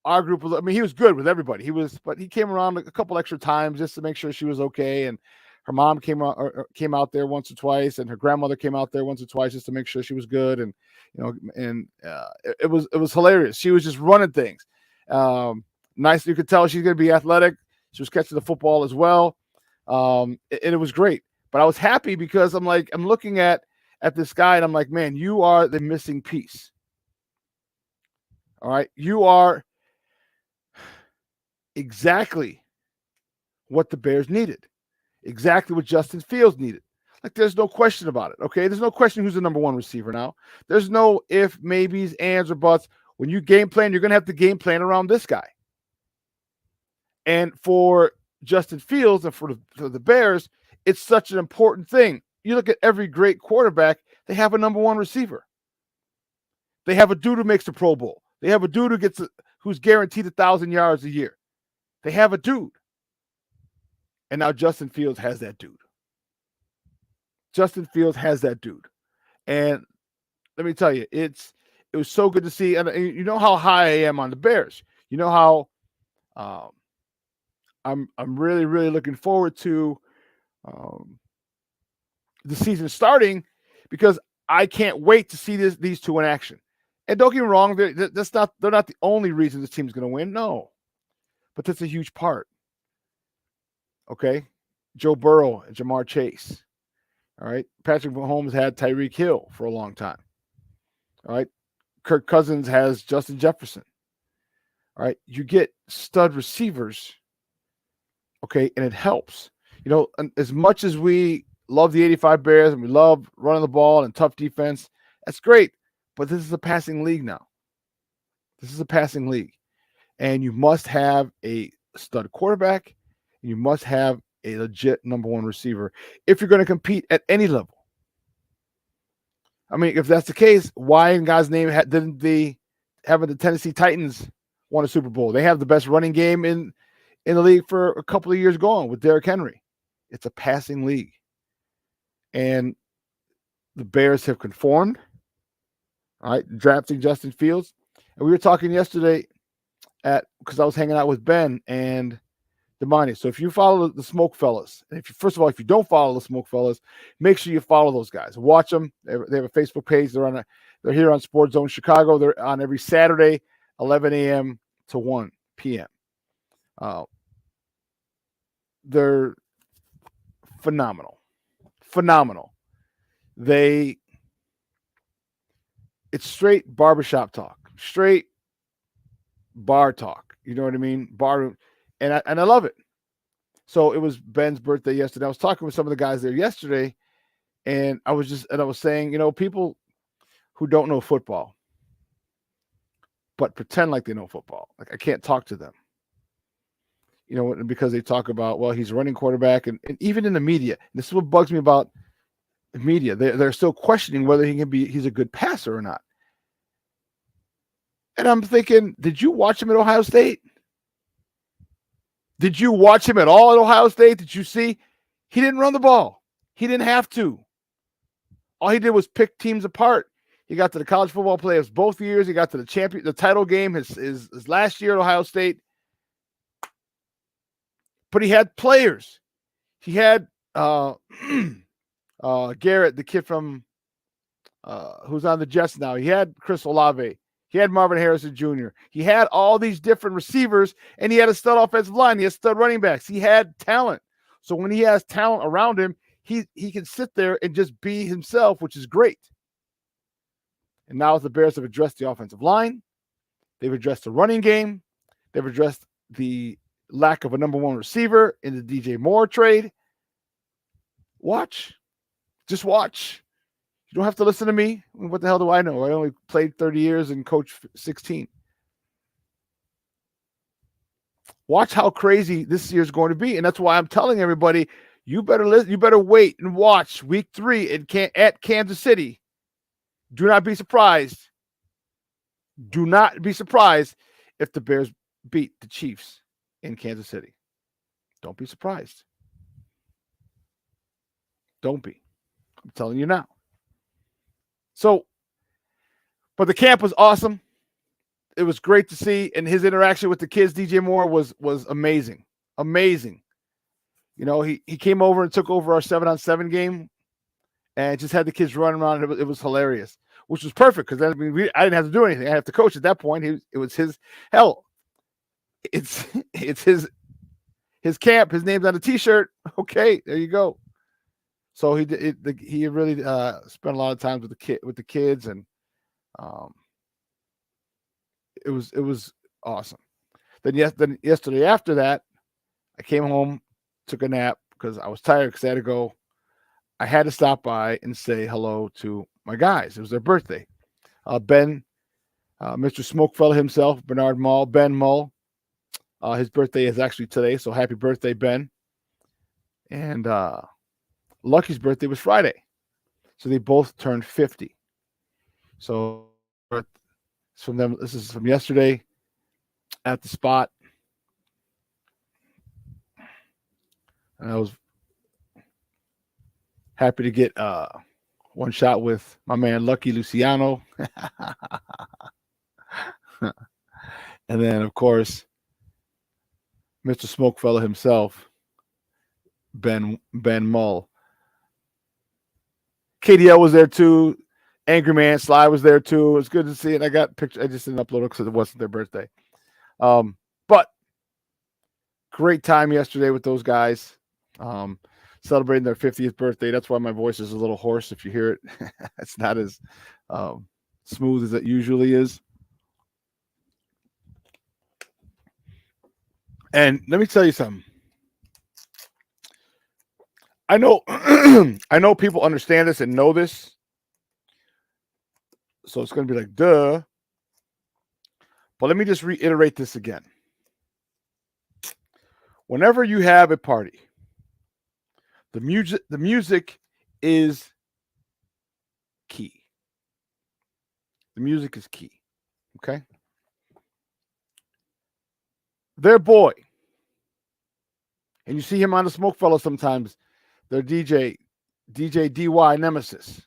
our group. He was good with everybody. But he came around a couple extra times just to make sure she was okay. And her mom came out there once or twice, and her grandmother came out there once or twice just to make sure she was good. And it was hilarious. She was just running things. Nice. You could tell she's going to be athletic. She was catching the football as well. And it was great. But I was happy because I'm looking at this guy and I'm like, man, you are the missing piece. All right. You are exactly what the Bears needed. Exactly what Justin Fields needed. Like, there's no question about it. Okay. There's no question who's the number one receiver now. There's no if, maybes, ands, or buts. When you game plan, you're going to have to game plan around this guy. And for Justin Fields and for the Bears, it's such an important thing. You look at every great quarterback, they have a number one receiver. They have a dude who makes the Pro Bowl. They have a dude who's guaranteed 1,000 yards a year. They have a dude. And now Justin Fields has that dude. Justin Fields has that dude. And let me tell you, it was so good to see. And you know how high I am on the Bears. You know how I'm really, really looking forward to the season starting, because I can't wait to see these two in action. And don't get me wrong, they're not the only reason this team's going to win. No, but that's a huge part. Okay, Joe Burrow and Jamar Chase. All right, Patrick Mahomes had Tyreek Hill for a long time. All right, Kirk Cousins has Justin Jefferson. All right, you get stud receivers. Okay, and it helps. You know, as much as we love the 85 Bears and we love running the ball and tough defense, that's great. But this is a passing league now. This is a passing league. And you must have a stud quarterback. And you must have a legit number one receiver if you're going to compete at any level. I mean, if that's the case, why in God's name didn't the Tennessee Titans won a Super Bowl? They have the best running game in the league for a couple of years going with Derrick Henry. It's a passing league. And the Bears have conformed, all right, drafting Justin Fields. And we were talking yesterday because I was hanging out with Ben and Damani. So if you follow the Smoke Fellas, and first of all, if you don't follow the Smoke Fellas, make sure you follow those guys. Watch them. They have a Facebook page. They're here on Sports Zone Chicago. They're on every Saturday, 11 a.m. to 1 p.m. They're phenomenal. It's straight barbershop talk, straight bar talk. You know what I mean? Bar, and I love it. So it was Ben's birthday yesterday. I was talking with some of the guys there yesterday, and I was saying, you know, people who don't know football, but pretend like they know football. Like, I can't talk to them. You know, because they talk about, well, he's a running quarterback, and even in the media, this is what bugs me about the media. They're still questioning whether he's a good passer or not. And I'm thinking, did you watch him at Ohio State? Did you watch him at all at Ohio State? Did you see? He didn't run the ball. He didn't have to. All he did was pick teams apart. He got to the college football playoffs both years. He got to the title game his last year at Ohio State. But he had players. He had Garrett, the kid from who's on the Jets now. He had Chris Olave. He had Marvin Harrison Jr. He had all these different receivers, and he had a stud offensive line. He had stud running backs. He had talent. So when he has talent around him, he can sit there and just be himself, which is great. And now the Bears have addressed the offensive line. They've addressed the running game. They've addressed the lack of a number one receiver in the DJ Moore trade. Watch. Just watch. You don't have to listen to me. What the hell do I know? I only played 30 years and coached 16. Watch how crazy this year is going to be. And that's why I'm telling everybody, you better listen. You better wait and watch week 3 at Kansas City. Do not be surprised. Do not be surprised if the Bears beat the Chiefs in Kansas City. Don't be surprised. Don't be. I'm telling you now. So, but the camp was awesome. It was great to see, and his interaction with the kids, DJ Moore, was amazing. Amazing. You know, he came over and took over our 7-on-7 game and just had the kids running around. And it was hilarious, which was perfect because I didn't have to do anything. I didn't have to coach at that point. It was his hell. It's his camp. His name's on the T-shirt. Okay, there you go. So he really spent a lot of time with the kids, and it was awesome. Then yesterday after that, I came home, took a nap because I was tired because I had to go. I had to stop by and say hello to my guys. It was their birthday. Ben, Mr. Smokefellow himself, Bernard Mull, Ben Mull. His birthday is actually today, so happy birthday, Ben. And Lucky's birthday was Friday. So they both turned 50. So it's from them. This is from yesterday at the spot. And I was happy to get one shot with my man Lucky Luciano. And then, of course, Mr. Smokefellow himself, Ben Mull. KDL was there too. Angry Man Sly was there too. It was good to see it. I got pictures. I just didn't upload it because it wasn't their birthday. But great time yesterday with those guys. Celebrating their 50th birthday. That's why my voice is a little hoarse. If you hear it, it's not as smooth as it usually is. And let me tell you something. I know I know people understand this and know this. So it's going to be like, duh. But let me just reiterate this again. Whenever you have a party, the music is key. The music is key. Okay? Their boy, and you see him on the Smokefellow sometimes, their DJ DY Nemesis.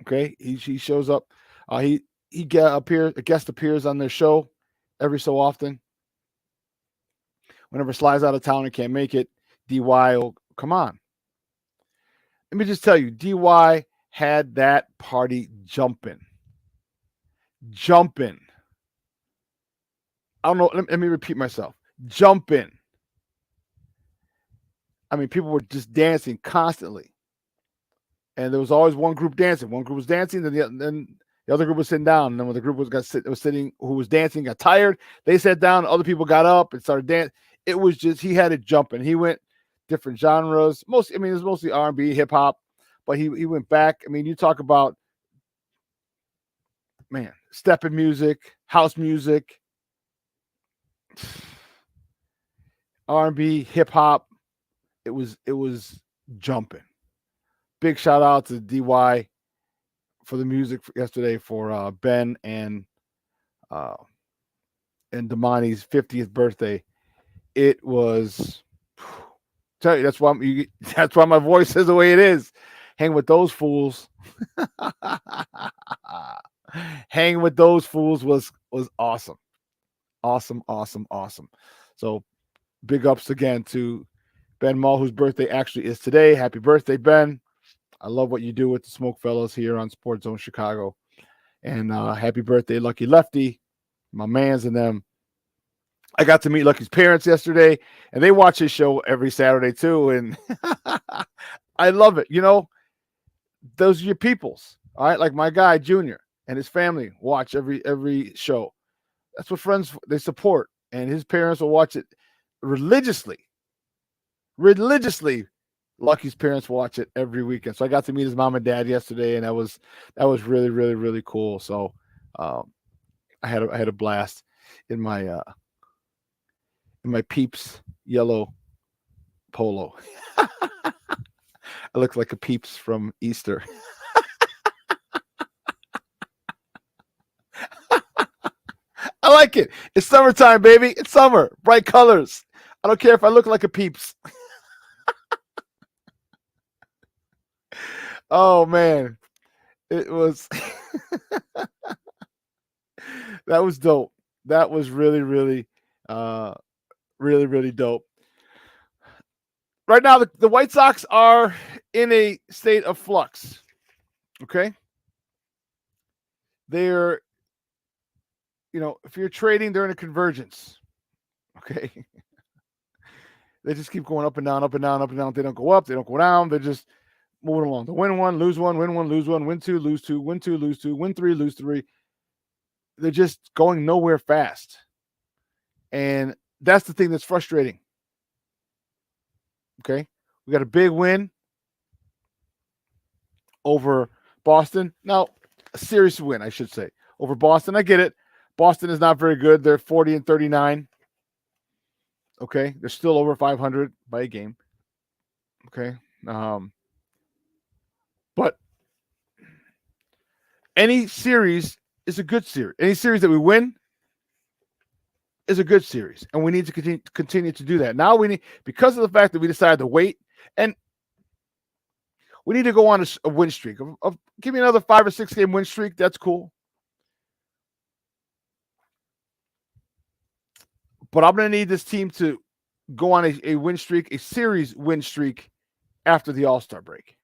Okay, he shows up. He guest appears on their show every so often. Whenever Sly's out of town and can't make it, DY will come on. Let me just tell you, DY had that party jumping. I don't know. Let me repeat myself. Jumping. I mean, people were just dancing constantly. And there was always one group dancing. One group was dancing, then the other group was sitting down. And then when the group was sitting, who was dancing, got tired, they sat down. Other people got up and started dancing. It was just, he had it jumping. He went different genres. It was mostly R&B, hip hop, but he went back. I mean, you talk about, man, stepping music, house music, R&B, hip hop. It was jumping. Big shout out to DY for the music yesterday for Ben and Damani's 50th birthday. It was, tell you, that's why my voice is the way it is. Hang with those fools. Hanging with those fools was awesome. Awesome. So big ups again to Ben Mull, whose birthday actually is today. Happy birthday, Ben. I love what you do with the Smokefellows here on Sports Zone Chicago. And happy birthday, Lucky Lefty, my mans and them. I got to meet Lucky's parents yesterday, and they watch his show every Saturday too. And I love it. You know, those are your peoples. All right. Like my guy, Junior, and his family watch every show. That's what friends, they support. And his parents will watch it religiously. Lucky's parents watch it every weekend. So I got to meet his mom and dad yesterday, and that was really, really, really cool. So I had a blast in my Peeps yellow polo. I look like a Peeps from Easter. I like it. It's summertime, baby. It's summer. Bright colors. I don't care if I look like a Peeps. Oh, man. It was that was dope. That was really, really, really, really dope. Right now, the White Sox are in a state of flux. Okay? They're, if you're trading, they're in a convergence. Okay? They just keep going up and down, up and down, up and down. They don't go up. They don't go down. They're just moving along. They win one, lose one, win one, lose one, win two, lose two, win two, lose two, win three, lose three. they're just going nowhere fast. And that's the thing that's frustrating. Okay. We got a big win over Boston. Now, a serious win, I should say, over Boston. I get it. Boston is not very good. They're 40-39. Okay. They're still over 500 by a game. Okay. But any series is a good series. Any series that we win is a good series. And we need to continue to do that. Now we need, because of the fact that we decided to wait, and we need to go on a win streak. Give me another 5 or 6 game win streak. That's cool. But I'm going to need this team to go on a win streak, a series win streak after the All-Star break.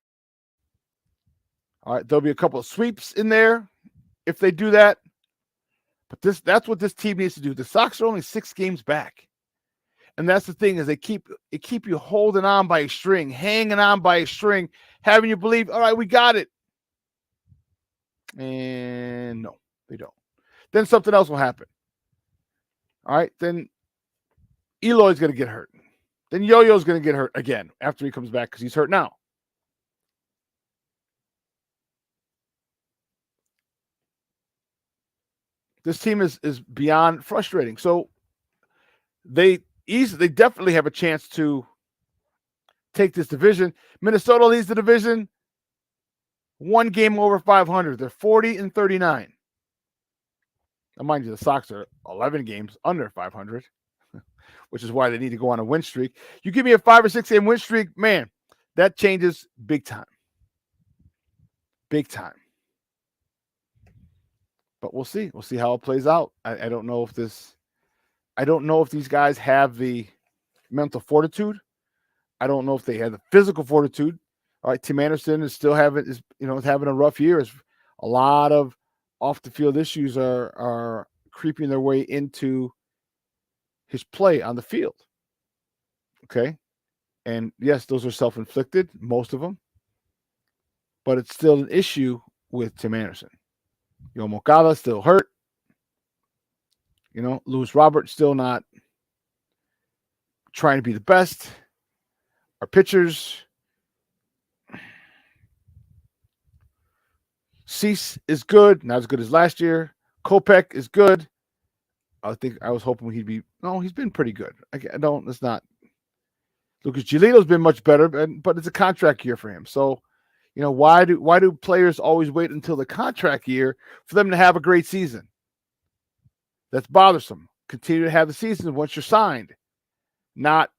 All right, there'll be a couple of sweeps in there if they do that. But that's what this team needs to do. The Sox are only 6 games back. And that's the thing, is they keep you holding on by a string, hanging on by a string, having you believe, all right, we got it. And no, they don't. Then something else will happen. All right, then Eloy's going to get hurt. Then Yo-Yo's going to get hurt again after he comes back because he's hurt now. This team is beyond frustrating. So they definitely have a chance to take this division. Minnesota leads the division 1 game over 500. They're 40-39. Now, mind you, the Sox are 11 games under 500, which is why they need to go on a win streak. You give me a 5 or 6 game win streak, man, that changes big time. Big time. But we'll see. We'll see how it plays out. I don't know if these guys have the mental fortitude. I don't know if they have the physical fortitude. All right, Tim Anderson is still having a rough year. A lot of off the field issues are creeping their way into his play on the field. Okay, and yes, those are self-inflicted, most of them, but it's still an issue with Tim Anderson. Moncada still hurt. Luis Robert still not trying to be the best. Our pitchers, Cease is good, not as good as last year. Kopech is good. I was hoping he'd be. No, he's been pretty good. It's not. Lucas Giolito's been much better, but it's a contract year for him. So, why do players always wait until the contract year for them to have a great season? That's bothersome. Continue to have the season once you're signed. Not,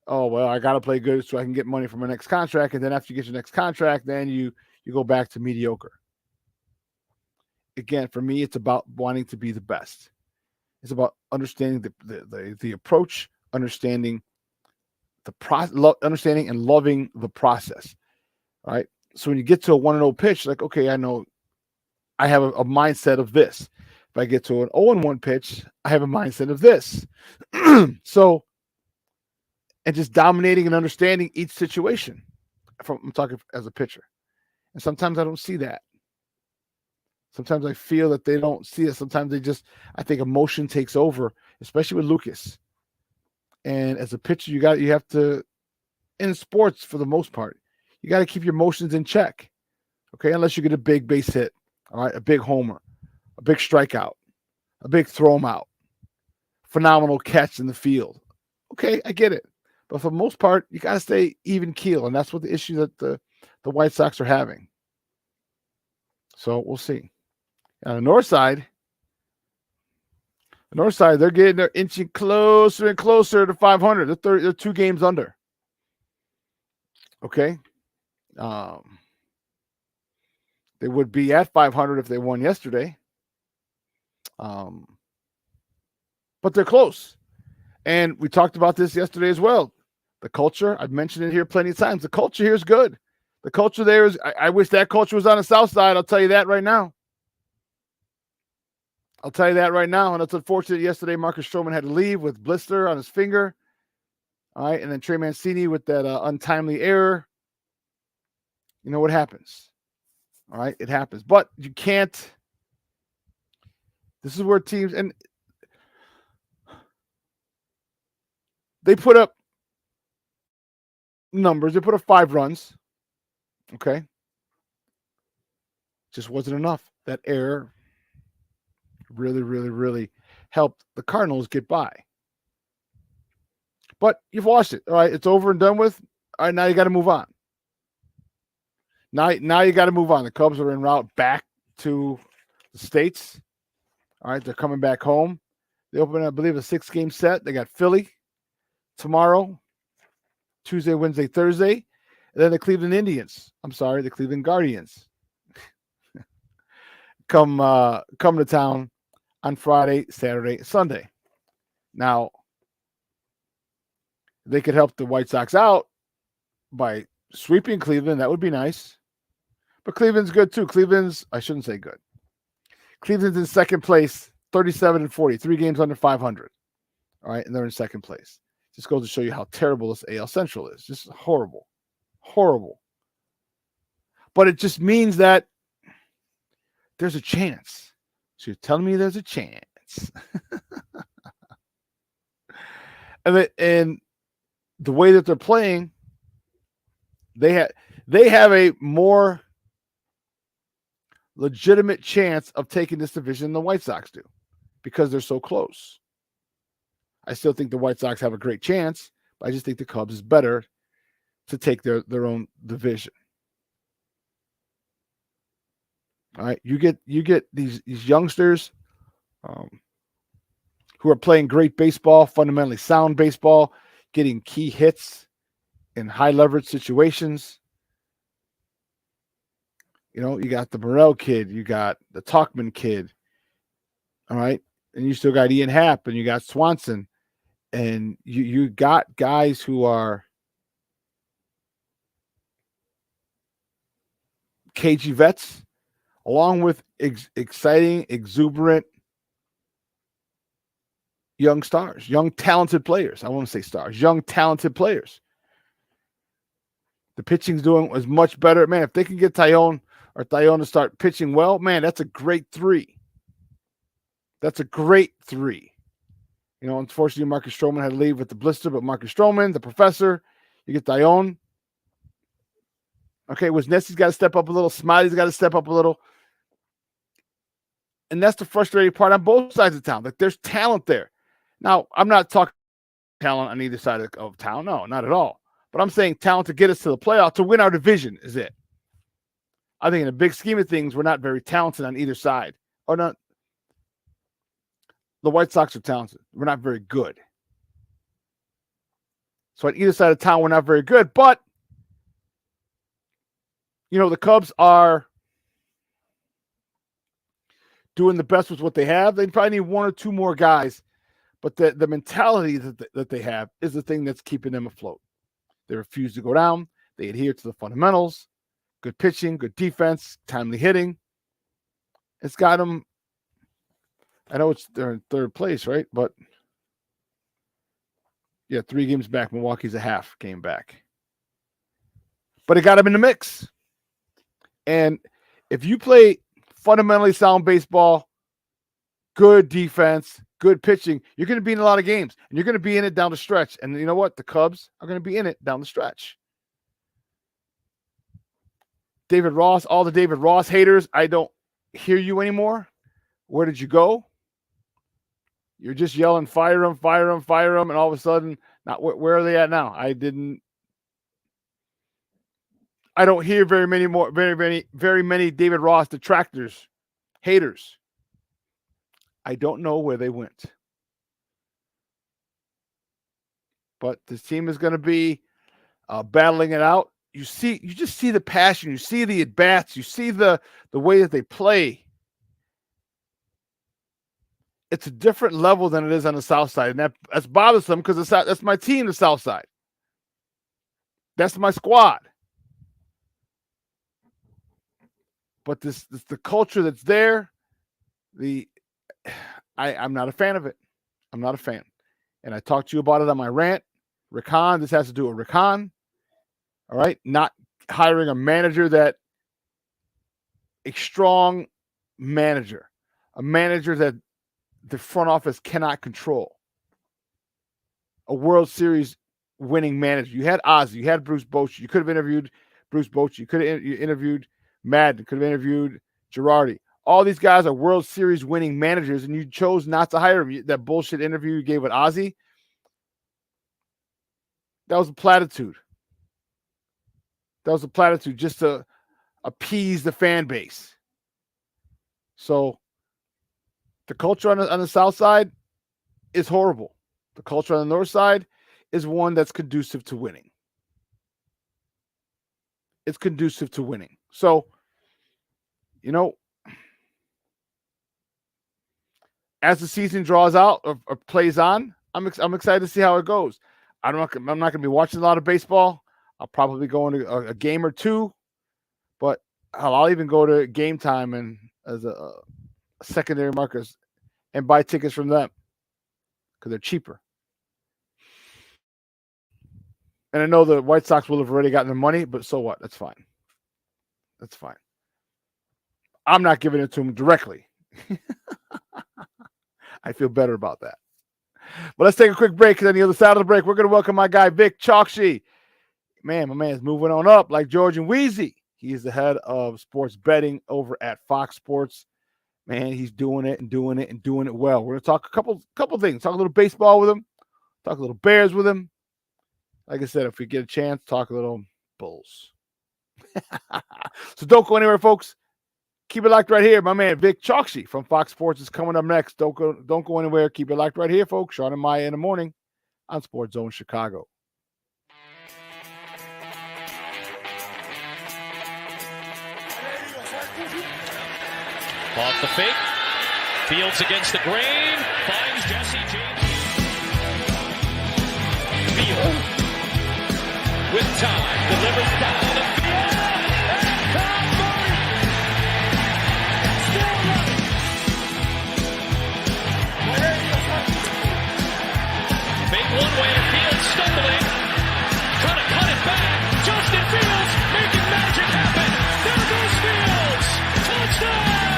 oh, well, I got to play good so I can get money for my next contract. And then after you get your next contract, then you go back to mediocre. Again, for me, it's about wanting to be the best. It's about understanding the approach, understanding the process, understanding and loving the process. All right. So when you get to a 1-0 pitch, like, okay, I know I have a mindset of this. If I get to an 0-1 pitch, I have a mindset of this. So, and just dominating and understanding each situation. I'm talking as a pitcher. And sometimes I don't see that. Sometimes I feel that they don't see it. Sometimes I think emotion takes over, especially with Lucas. And as a pitcher, you have to, in sports for the most part, you got to keep your emotions in check. Okay, unless you get a big base hit, all right, a big homer, a big strikeout, a big throw 'em out, phenomenal catch in the field. Okay, I get it. But for the most part, you got to stay even keel, and that's what the issue that the White Sox are having. So we'll see. On the north side, they're inching closer and closer to 500. They're 2 games under. Okay. They would be at 500 if they won yesterday. But they're close. And we talked about this yesterday as well. The culture, I've mentioned it here plenty of times. The culture here is good. The culture there is, I wish that culture was on the south side. I'll tell you that right now. And it's unfortunate yesterday Marcus Stroman had to leave with blister on his finger. All right. And then Trey Mancini with that untimely error. You know what happens. All right. It happens. But you can't This is where teams, and they put up numbers. They put up 5 runs. Okay. Just wasn't enough. That error really, really, really helped the Cardinals get by. But you've watched it. All right. It's over and done with. All right. Now you got to move on. Now you got to move on. The Cubs are en route back to the States. All right. They're coming back home. They open, I believe, a 6-game set. They got Philly tomorrow, Tuesday, Wednesday, Thursday. And then the Cleveland Indians. I'm sorry, the Cleveland Guardians. come to town on Friday, Saturday, Sunday. Now, they could help the White Sox out by sweeping Cleveland. That would be nice. But Cleveland's good too. I shouldn't say good. Cleveland's in second place, 37-40, 3 games under 500. All right, and they're in second place. Just goes to show you how terrible this AL Central is. Just horrible. Horrible. But it just means that there's a chance. So you're telling me there's a chance. and the way that they're playing, they have a more legitimate chance of taking this division than the White Sox do because they're so close. I still think the White Sox have a great chance, but I just think the Cubs is better to take their own division. All right, you get these youngsters who are playing great baseball, fundamentally sound baseball, getting key hits in high leverage situations. You know, you got the Morel kid, you got the Talkman kid, all right, and you still got Ian Happ, and you got Swanson, and you got guys who are cagey vets, along with exciting, exuberant young stars, young talented players. I want to say stars, young talented players. The pitching's doing as much better. Man, if they can get Tyone to start pitching well, man, that's a great 3. That's a great 3. You know, unfortunately, Marcus Stroman had to leave with the blister, but Marcus Stroman, the professor, you get Tyone. Okay, Wisniewski's got to step up a little. Smiley's got to step up a little. And that's the frustrating part on both sides of town. Like, there's talent there. Now, I'm not talking talent on either side of town. No, not at all. But I'm saying talent to get us to the playoff, to win our division is it. I think in the big scheme of things, we're not very talented on either side. Or not. The White Sox are talented. We're not very good. So on either side of town, we're not very good. But, you know, the Cubs are doing the best with what they have. They probably need 1 or 2 more guys. But the mentality that they have is the thing that's keeping them afloat. They refuse to go down. They adhere to the fundamentals. Good pitching, good defense, timely hitting. It's got them. I know they're in 3rd place, right? But yeah, 3 games back. Milwaukee's a half game back. But it got them in the mix. And if you play fundamentally sound baseball, good defense, good pitching, you're going to be in a lot of games. And you're going to be in it down the stretch. And you know what? The Cubs are going to be in it down the stretch. David Ross, all the David Ross haters, I don't hear you anymore. Where did you go? You're just yelling, fire him, fire him, fire him. And all of a sudden, where are they at now? I don't hear very many David Ross detractors, haters. I don't know where they went. But this team is going to be battling it out. You just see the passion. You see the at-bats. You see the way that they play. It's a different level than it is on the South Side. And that's bothersome because that's my team, the South Side. That's my squad. But this the culture that's there, I'm not a fan of it. I'm not a fan. And I talked to you about it on my rant. Rickon, this has to do with Rickon. All right. Not hiring a manager a strong manager, a manager that the front office cannot control. A World Series winning manager. You had Ozzie, you had Bruce Bochy. You could have interviewed Bruce Bochy. You could have interviewed Madden. Could have interviewed Girardi. All these guys are World Series winning managers, and you chose not to hire them. That bullshit interview you gave with Ozzie, that was a platitude. That was a platitude just to appease the fan base. So the culture on the South Side is horrible. The culture on the North Side is one that's conducive to winning. It's conducive to winning. So, you know, as the season draws out or plays on, I'm excited to see how it goes. I'm not going to be watching a lot of baseball. I'll probably go into a game or two, but I'll even go to Game Time and as a secondary markers and buy tickets from them because they're cheaper. And I know the White Sox will have already gotten their money, but so what? That's fine. That's fine. I'm not giving it to them directly. I feel better about that. But let's take a quick break, because on the other side of the break, we're going to welcome my guy, Vic Chokshi. Man, my man's moving on up like George and Wheezy. He is the head of sports betting over at Fox Sports. Man, he's doing it and doing it and doing it well. We're going to talk a couple things. Talk a little baseball with him. Talk a little Bears with him. Like I said, if we get a chance, talk a little Bulls. So don't go anywhere, folks. Keep it locked right here. My man, Vic Chokshi from Fox Sports is coming up next. Don't go anywhere. Keep it locked right here, folks. Shawn and Maya in the morning on Sports Zone Chicago. Off the fake. Fields against the grain. Finds Jesse James. Field. With time. Delivers down the field. And Cowboys. Still running. Fake one way. Fields stumbling. Trying to cut it back. Justin Fields making magic happen. There goes Fields. Touchdown.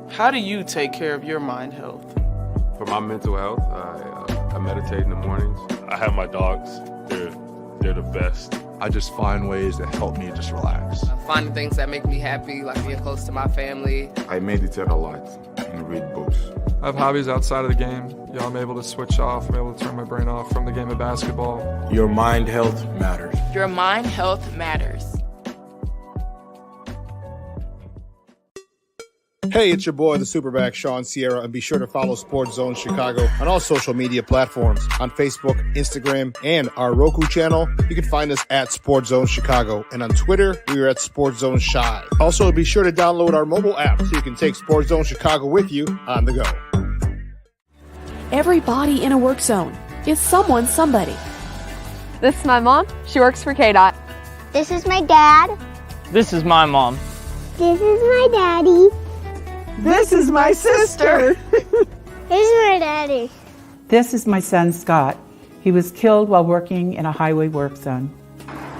How do you take care of your mind health? For my mental health, I meditate in the mornings. I have my dogs. They're the best. I just find ways that help me just relax. Finding things that make me happy, like being close to my family. I meditate a lot and read books. I have hobbies outside of the game. I'm able to switch off. I'm able to turn my brain off from the game of basketball. Your mind health matters. Your mind health matters. Hey, it's your boy, the SuperBack, Shawn Sierra, and be sure to follow Sports Zone Chicago on all social media platforms, on Facebook, Instagram, and our Roku channel. You can find us at Sports Zone Chicago, and on Twitter, we are at Sports Zone Shy. Also, be sure to download our mobile app so you can take Sports Zone Chicago with you on the go. Everybody in a work zone is someone somebody. This is my mom. She works for KDOT. This is my dad. This is my mom. This is my daddy. This is my sister. This is my daddy. This is my son, Scott. He was killed while working in a highway work zone.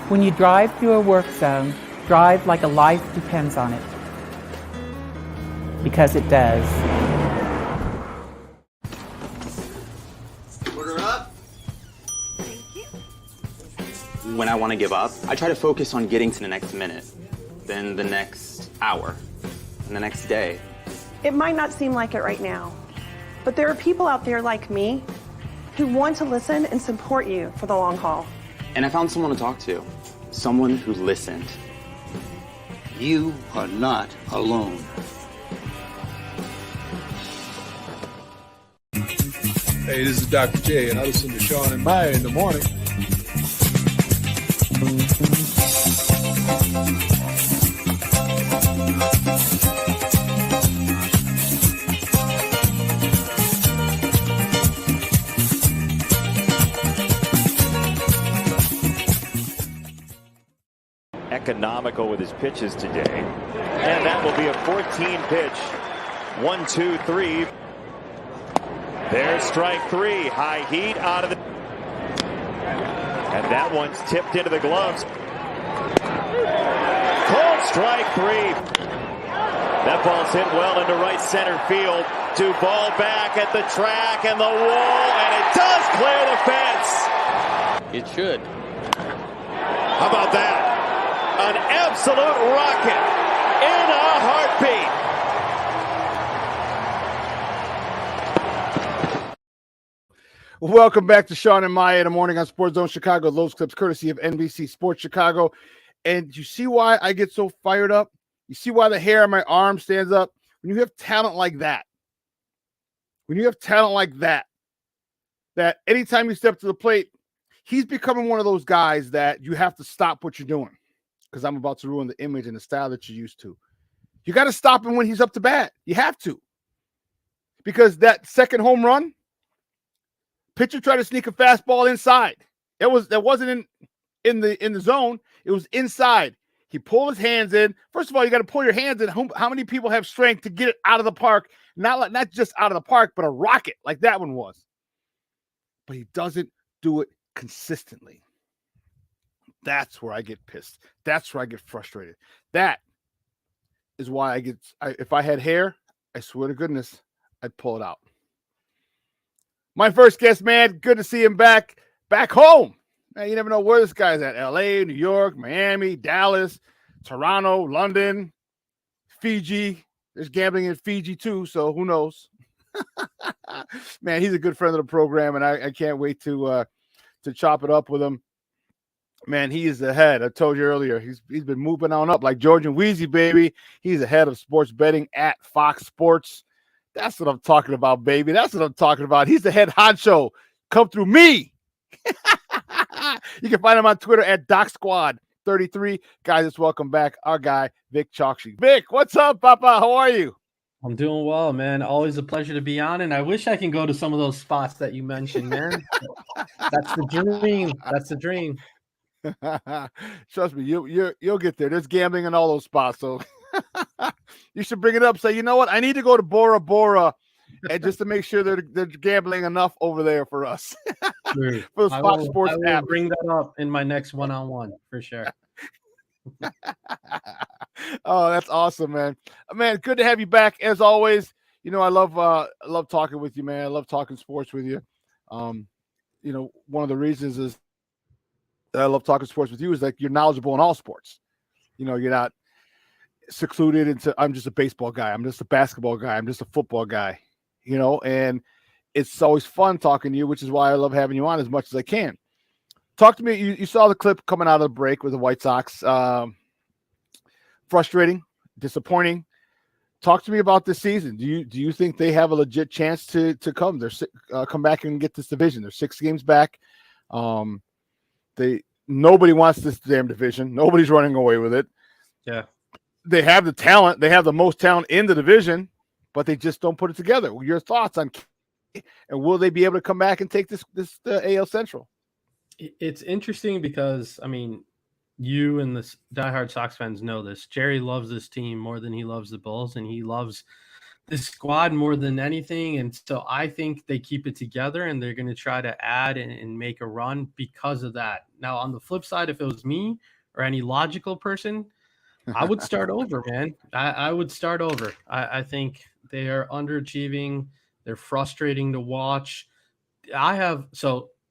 When you drive through a work zone, drive like a life depends on it. Because it does. Order up. Thank you. When I want to give up, I try to focus on getting to the next minute, then the next hour, and the next day. It might not seem like it right now, but there are people out there like me who want to listen and support you for the long haul. And I found someone to talk to, someone who listened. You are not alone. Hey, this is Dr. J, and I listen to Shawn and Maya in the morning. Economical with his pitches today. And that will be a 14 pitch. 1, 2, 3. There's strike 3. High heat out of the. And that one's tipped into the gloves. Cold strike 3. That ball's hit well into right center field. Duvall back at the track and the wall, and it does clear the fence. It should. How about that? An absolute rocket in a heartbeat. Welcome back to Shawn and Maya in the morning on Sports Zone Chicago. Those clips courtesy of NBC Sports Chicago. And you see why I get so fired up? You see why the hair on my arm stands up? When you have talent like that, that anytime you step to the plate, he's becoming one of those guys that you have to stop what you're doing, because I'm about to ruin the image and the style that you're used to. You got to stop him when he's up to bat. You have to. Because that second home run, pitcher tried to sneak a fastball inside. That wasn't in the zone. It was inside. He pulled his hands in. First of all, you got to pull your hands in. How many people have strength to get it out of the park? Not just out of the park, but a rocket like that one was. But he doesn't do it consistently. That's where I get pissed. That's where I get frustrated. That is why if I had hair, I swear to goodness, I'd pull it out. My first guest, man, good to see him back home. Man, you never know where this guy's at. LA, New York, Miami, Dallas, Toronto, London, Fiji. There's gambling in Fiji too, so who knows? Man, he's a good friend of the program, and I can't wait to chop it up with him. Man, he is ahead. I told you earlier, he's been moving on up like George and Wheezy, baby. He's ahead of sports betting at Fox Sports. That's what I'm talking about, baby. That's what I'm talking about. He's the head honcho. Come through me. You can find him on Twitter at DocSquad33. Guys, let's welcome back our guy, Vic Chokshi. Vic, what's up, Papa? How are you? I'm doing well, man. Always a pleasure to be on, and I wish I can go to some of those spots that you mentioned, man. That's the dream. That's the dream. Trust me, you'll get there. There's gambling in all those spots, so you should bring it up. Say, you know what? I need to go to Bora Bora, and just to make sure they're gambling enough over there for us. Sure. For the Fox Sports I will app. bring that up in my next one-on-one for sure. Oh, that's awesome, man. Man, good to have you back as always. You know, I love talking with you, man. I love talking sports with you. You know, one of the reasons is that I love talking sports with you is like you're knowledgeable in all sports. You know, you're not secluded into I'm just a baseball guy, I'm just a basketball guy, I'm just a football guy, you know, and it's always fun talking to you, which is why I love having you on as much as I can. Talk to me. You saw the clip coming out of the break with the White Sox. Frustrating, disappointing. Talk to me about this season. Do you think they have a legit chance to come back and get this division? They're 6 games back. Nobody wants this damn division. Nobody's running away with it. Yeah. They have the talent. They have the most talent in the division, but they just don't put it together. Your thoughts on, and will they be able to come back and take this AL Central? It's interesting because, I mean, you and the diehard Sox fans know this. Jerry loves this team more than he loves the Bulls, and he loves this squad more than anything. And so I think they keep it together, and they're going to try to add and make a run because of that. Now, on the flip side, if it was me or any logical person, I would start over, man. I would start over. I think they are underachieving. They're frustrating to watch.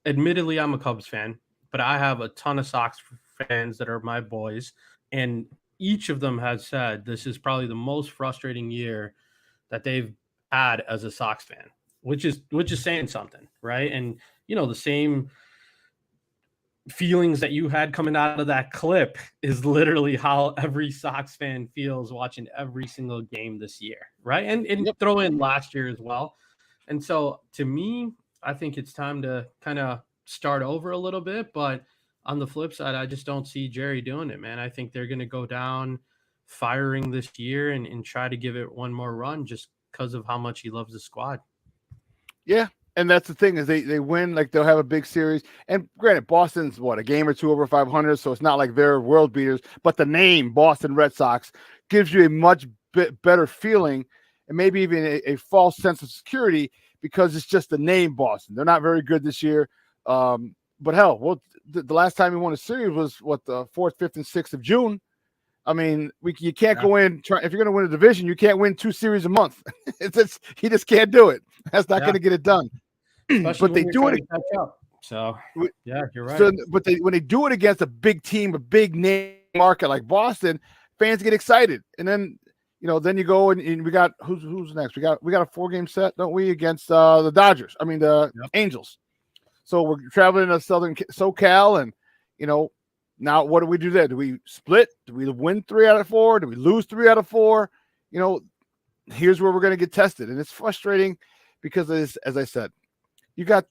Admittedly, I'm a Cubs fan, but I have a ton of Sox fans that are my boys, and each of them has said this is probably the most frustrating year that they've had as a Sox fan, which is saying something, right? And you know, the same feelings that you had coming out of that clip is literally how every Sox fan feels watching every single game this year, right? And throw in last year as well. And so to me, I think it's time to kind of start over a little bit, but on the flip side, I just don't see Jerry doing it, man. I think they're going to go down firing this year and try to give it one more run just because of how much he loves the squad. Yeah. And that's the thing is they win, like they'll have a big series. And granted, Boston's a game or two over 500, so it's not like they're world beaters. But the name Boston Red Sox gives you a much better feeling and maybe even a false sense of security because it's just the name Boston. They're not very good this year. But hell, well, the last time we won a series was what, the 4th, 5th, and 6th of June. I mean, you can't go in if you're going to win a division, you can't win 2 series a month. He just can't do it. That's not going to get it done. Especially but they when do you're it. trying to catch up. So yeah, you're right. So, but when they do it against a big team, a big name market like Boston, fans get excited, and then then you go and we got who's next? We got a 4-game set, don't we, against the Dodgers? I mean the Angels. So we're traveling to Southern SoCal, and now what do we do there? Do we split? Do we win 3 out of 4? Do we lose 3 out of 4? Here's where we're going to get tested, and it's frustrating because as I said,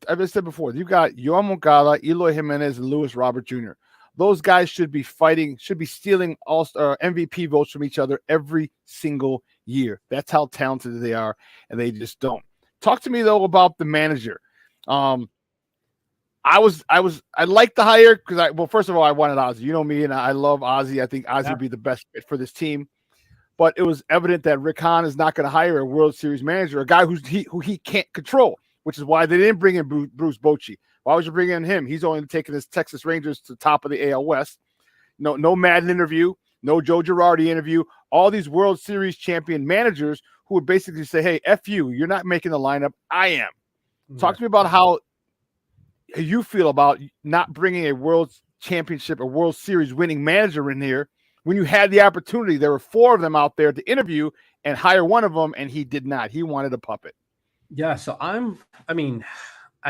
as I said before, you got Yoan Moncada, Eloy Jimenez, and Luis Robert Jr. Those guys should be stealing all-star MVP votes from each other every single year. That's how talented they are, and they just don't. Talk to me though about the manager. I liked the hire because first of all, I wanted Ozzie. You know me, and I love Ozzie. I think Ozzie would be the best fit for this team. But it was evident that Rick Hahn is not going to hire a World Series manager, a guy who he can't control, which is why they didn't bring in Bruce Bochy. Why would you bring in him? He's only taking his Texas Rangers to the top of the AL West. No Madden interview, no Joe Girardi interview. All these World Series champion managers who would basically say, hey, F you, you're not making the lineup. I am. Yeah. Talk to me about how you feel about not bringing a World Championship or World Series winning manager in here when you had the opportunity. There were 4 of them out there to interview and hire one of them, and he did not. He wanted a puppet. Yeah, so I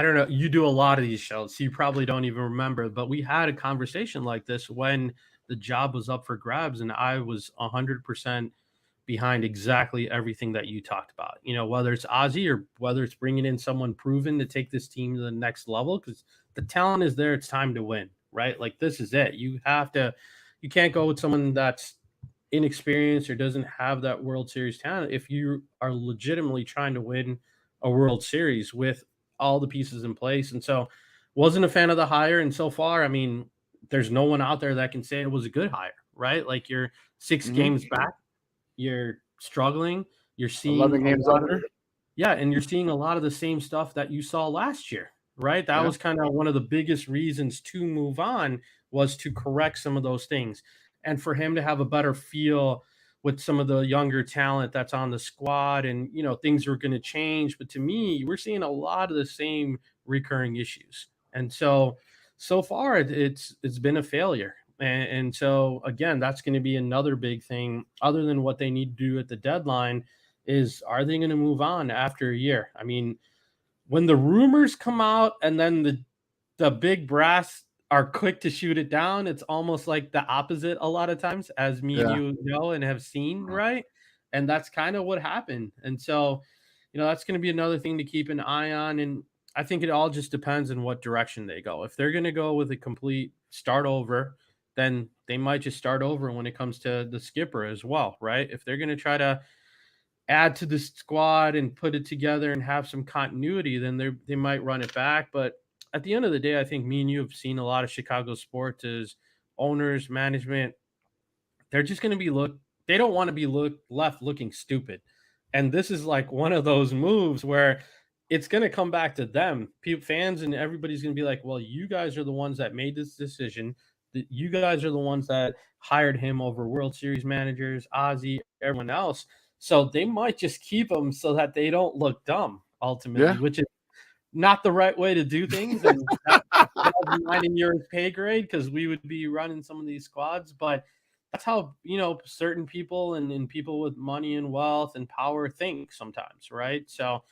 don't know. You do a lot of these shows, so you probably don't even remember, but we had a conversation like this when the job was up for grabs, and I was 100% behind exactly everything that you talked about. Whether it's Ozzie or whether it's bringing in someone proven to take this team to the next level, because the talent is there. It's time to win, right? Like, this is it. You can't go with someone that's inexperienced or doesn't have that World Series talent if you are legitimately trying to win a World Series with all the pieces in place. And so wasn't a fan of the hire. And so far, there's no one out there that can say it was a good hire, right? Like, you're 6 games back, you're struggling, you're seeing 11 games under. Yeah. And you're seeing a lot of the same stuff that you saw last year, right? That was kind of one of the biggest reasons to move on, was to correct some of those things. And for him to have a better feel with some of the younger talent that's on the squad, and things are going to change. But to me, we're seeing a lot of the same recurring issues, and so far it's been a failure. And so again, that's going to be another big thing, other than what they need to do at the deadline, is are they going to move on after a year? When the rumors come out and then the big brass are quick to shoot it down, it's almost like the opposite a lot of times, as me and you know and have seen, right? And that's kind of what happened. And so, that's going to be another thing to keep an eye on. And I think it all just depends on what direction they go. If they're going to go with a complete start over, then they might just start over when it comes to the skipper as well, right? If they're going to try to add to the squad and put it together and have some continuity, then they might run it back. But at the end of the day, I think me and you have seen a lot of Chicago sports as owners, management. They're just going to be they don't want to be left looking stupid. And this is like one of those moves where it's going to come back to them. Fans and everybody's going to be like, well, you guys are the ones that made this decision. You guys are the ones that hired him over World Series managers, Ozzie, everyone else. So they might just keep him so that they don't look dumb ultimately, which is not the right way to do things. And that's not in your pay grade, because we would be running some of these squads. But that's how, certain people and people with money and wealth and power think sometimes, right? So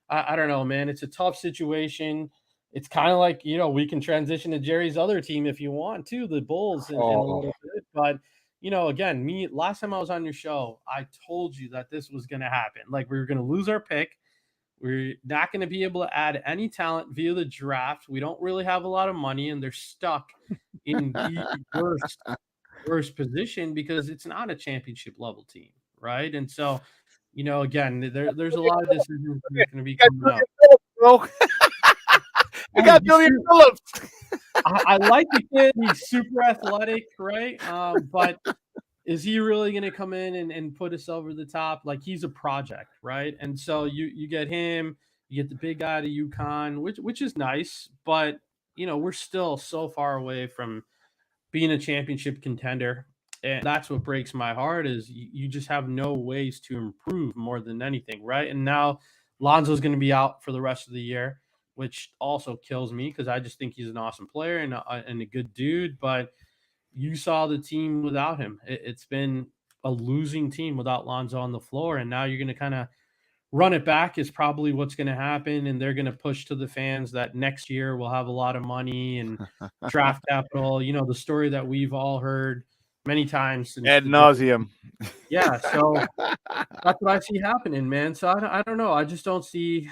I don't know, man. It's a tough situation. It's kind of like, we can transition to Jerry's other team if you want to, the Bulls, in a little bit. But, again, last time I was on your show, I told you that this was going to happen. Like, we were going to lose our pick. We're not going to be able to add any talent via the draft. We don't really have a lot of money, and they're stuck in the worst position because it's not a championship level team, right? And so, again, there's a lot of decisions that are going to be coming up. Bro. You got Julian Phillips. I like the kid. He's super athletic, right? But is he really going to come in and put us over the top? Like, he's a project, right? And so you get him, you get the big guy to UConn, which is nice, but we're still so far away from being a championship contender. And that's what breaks my heart is you just have no ways to improve more than anything, right? And now Lonzo's going to be out for the rest of the year, which also kills me because I just think he's an awesome player and a good dude. But you saw the team without him. It's been a losing team without Lonzo on the floor, and now you're going to kind of run it back is probably what's going to happen, and they're going to push to the fans that next year we'll have a lot of money and draft capital. The story that we've all heard many times since ad nauseum. Yeah, so that's what I see happening, man. So I don't know. I just don't see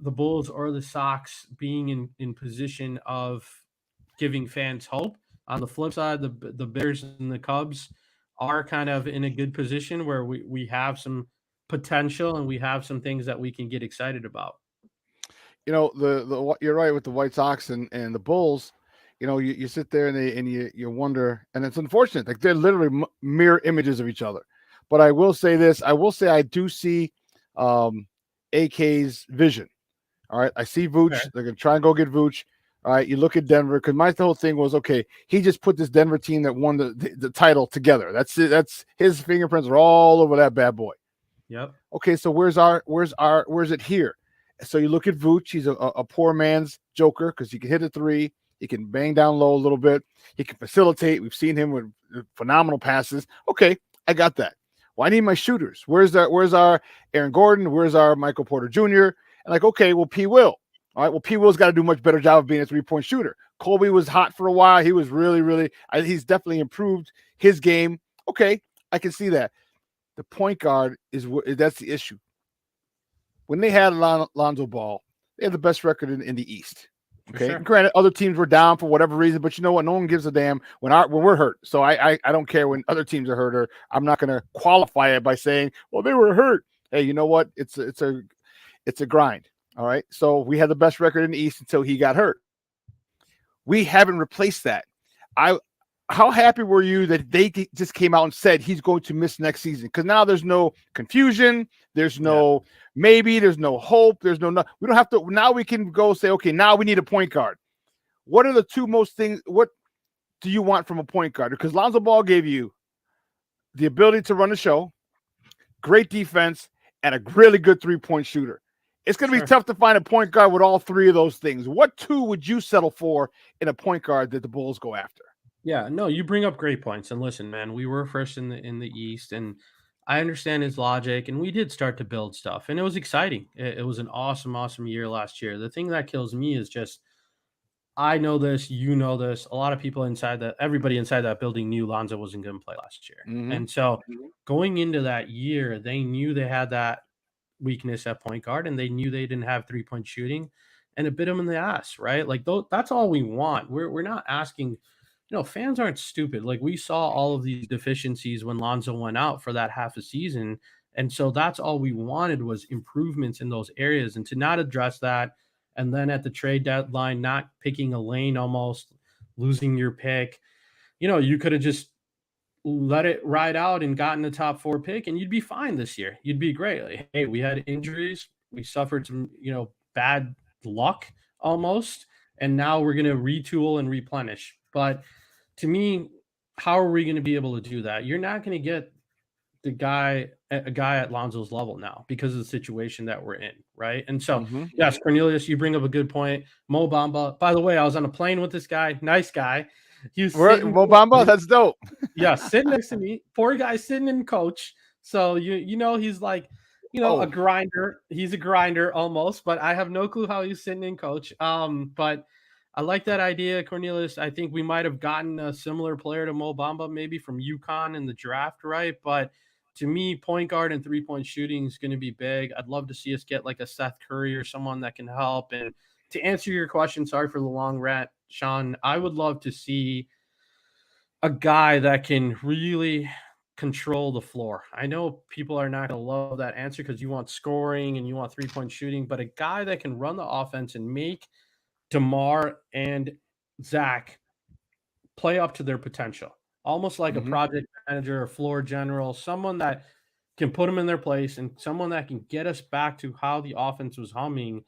the Bulls or the Sox being in position of giving fans hope. On the flip side, the Bears and the Cubs are kind of in a good position where we have some potential and we have some things that we can get excited about. The you're right with the White Sox and the Bulls. You sit there and you wonder, and it's unfortunate. Like they're literally mirror images of each other. But I will say this: I do see AK's vision. All right, I see Vooch. Okay. They're gonna try and go get Vooch. All right, you look at Denver because my whole thing was okay. He just put this Denver team that won the title together. That's it. That's his fingerprints are all over that bad boy. Yep. Okay, so where's it here? So you look at Vooch. He's a poor man's Joker because he can hit a three. He can bang down low a little bit. He can facilitate. We've seen him with phenomenal passes. Okay, I got that. Well, I need my shooters. Where's our Aaron Gordon? Where's our Michael Porter Jr.? And like, okay, well, P. Will. All right, well, P. Will's got to do a much better job of being a three-point shooter. Colby was hot for a while. He was really, he's definitely improved his game. Okay, I can see that. The point guard that's the issue. When they had Lonzo Ball, they had the best record in the East. Okay, sure. Granted, other teams were down for whatever reason, but you know what? No one gives a damn when we're hurt. So I don't care when other teams are hurt, or I'm not going to qualify it by saying, well, they were hurt. Hey, you know what? It's a grind. All right. So we had the best record in the East until he got hurt. We haven't replaced that. How happy were you that they just came out and said he's going to miss next season? Because now there's no confusion. There's no maybe. There's no hope. There's no. We don't have to. Now we can go say, okay, now we need a point guard. What are the two most things? What do you want from a point guard? Because Lonzo Ball gave you the ability to run the show, great defense, and a really good three-point shooter. It's going to be tough to find a point guard with all three of those things. What two would you settle for in a point guard that the Bulls go after? Yeah, no, you bring up great points. And listen, man, we were first in the East, and I understand his logic, and we did start to build stuff, and it was exciting. It was an awesome year last year. The thing that kills me is just I know this, you know this. A lot of people everybody inside that building knew Lonzo wasn't going to play last year. Mm-hmm. And so going into that year, they knew they had that weakness at point guard, and they knew they didn't have three-point shooting, and it bit them in the ass, right? Like that's all we want. We're not asking, fans aren't stupid. Like we saw all of these deficiencies when Lonzo went out for that half a season. And so that's all we wanted was improvements in those areas, and to not address that. And then at the trade deadline, not picking a lane, almost losing your pick, you could have just let it ride out and gotten the top 4 pick, and you'd be fine this year. You'd be great. Like, hey, we had injuries. We suffered some, bad luck almost. And now we're going to retool and replenish. But to me, how are we going to be able to do that? You're not going to get a guy at Lonzo's level now because of the situation that we're in, right? And so, yes, Cornelius, you bring up a good point. Mo Bamba, by the way, I was on a plane with this guy, nice guy. He was Mo Bamba, that's dope. Yeah, sitting next to me, poor guy sitting in coach. So he's like, a grinder. He's a grinder almost, but I have no clue how he's sitting in coach. But I like that idea, Cornelius. I think we might have gotten a similar player to Mo Bamba, maybe from UConn in the draft, right? But to me, point guard and three-point shooting is going to be big. I'd love to see us get like a Seth Curry or someone that can help. And to answer your question, sorry for the long rant, Shawn, I would love to see a guy that can really control the floor. I know people are not going to love that answer because you want scoring and you want three-point shooting, but a guy that can run the offense and make DeMar and Zach play up to their potential. Almost like a project manager or floor general, someone that can put them in their place and someone that can get us back to how the offense was humming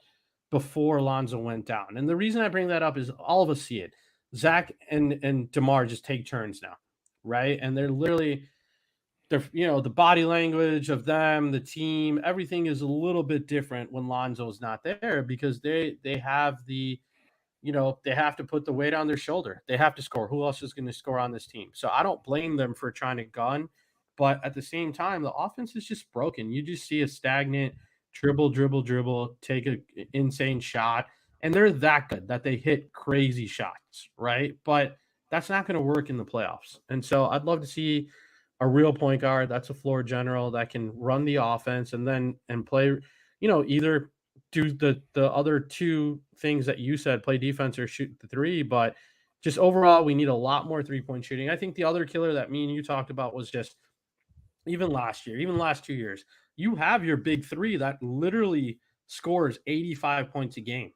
before Alonso went down. And the reason I bring that up is all of us see it. Zach and DeMar just take turns now, right? And they're the body language of them, the team, everything is a little bit different when Lonzo's not there because they have they have to put the weight on their shoulder. They have to score. Who else is going to score on this team? So I don't blame them for trying to gun, but at the same time, the offense is just broken. You just see a stagnant dribble, take an insane shot, and they're that good that they hit crazy shots, right? But that's not going to work in the playoffs. And so I'd love to see a real point guard that's a floor general that can run the offense and play, either do the other two things that you said, play defense or shoot the three. But just overall, we need a lot more 3-point shooting. I think the other killer that me and you talked about was just even last year, even last 2 years, you have your big three that literally scores 85 points a game,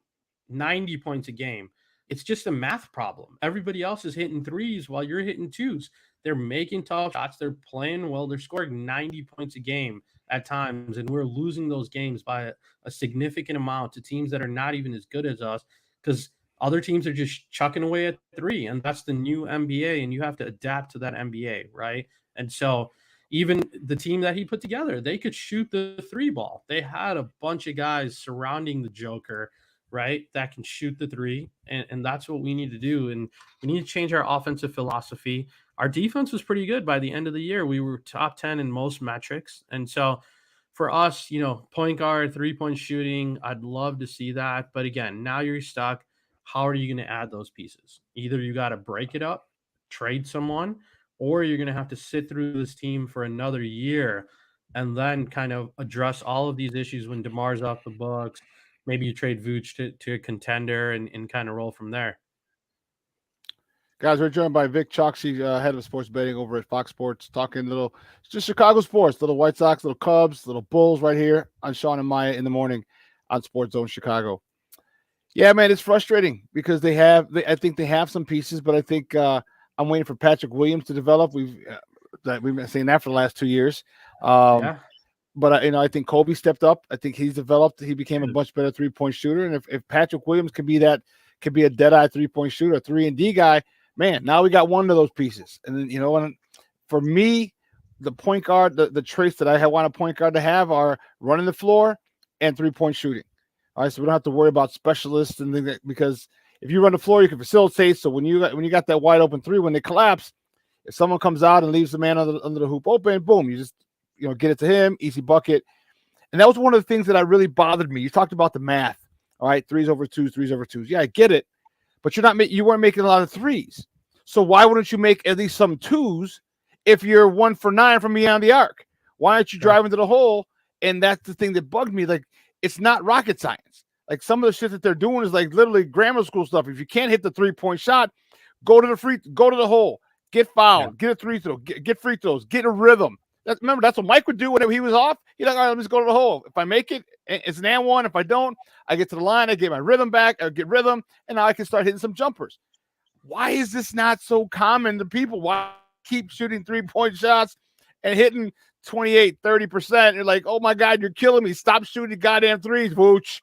90 points a game. It's just a math problem. Everybody else is hitting threes while you're hitting twos. They're making tough shots. They're playing well. They're scoring 90 points a game at times, and we're losing those games by a significant amount to teams that are not even as good as us because other teams are just chucking away at three, and that's the new NBA, and you have to adapt to that NBA, right? And so even the team that he put together, they could shoot the three ball. They had a bunch of guys surrounding the Joker, right, that can shoot the three, and that's what we need to do. And we need to change our offensive philosophy. Our defense was pretty good by the end of the year. We were top 10 in most metrics. And so for us, point guard, 3-point shooting, I'd love to see that. But again, now you're stuck. How are you going to add those pieces? Either you got to break it up, trade someone, or you're going to have to sit through this team for another year and then kind of address all of these issues when DeMar's off the books. Maybe you trade Vooch to a contender and kind of roll from there. Guys, we're joined by Vic Choksi, head of sports betting over at Fox Sports, talking just Chicago sports, little White Sox, little Cubs, little Bulls right here on Shawn and Maya in the morning on Sports Zone Chicago. Yeah, man, it's frustrating because I think they have some pieces, but I think I'm waiting for Patrick Williams to develop. We've been saying that for the last 2 years. Yeah. But I think Kobe stepped up. I think he's developed. He became a much better 3-point shooter. And if Patrick Williams could be a dead-eye 3-point shooter, a 3-and-D guy, man, now we got one of those pieces. And then, and for me, the point guard, the traits that I want a point guard to have are running the floor and 3-point shooting. All right, so we don't have to worry about specialists and things because if you run the floor, you can facilitate. So when you got that wide open three, when they collapse, if someone comes out and leaves the man under the hoop open, boom, you just get it to him, easy bucket. And that was one of the things that really bothered me. You talked about the math, all right, 3s over 2s. Yeah, I get it, but you weren't making a lot of 3s. So why wouldn't you make at least some 2s if you're 1 for 9 from beyond the arc? Why aren't you driving to the hole? And that's the thing that bugged me. Like, it's not rocket science. Like, some of the shit that they're doing is like literally grammar school stuff. If you can't hit the 3-point shot, go to the hole, get fouled, get a 3 throw, get free throws, get a rhythm. Remember, that's what Mike would do whenever he was off. He'd like, all right, let me just go to the hole. If I make it, it's an and one. If I don't, I get to the line, I get my rhythm back, I get rhythm, and now I can start hitting some jumpers. Why is this not so common to people? Why keep shooting 3-point shots and hitting 28, 30%? You're like, oh my God, you're killing me. Stop shooting goddamn threes, Vooch.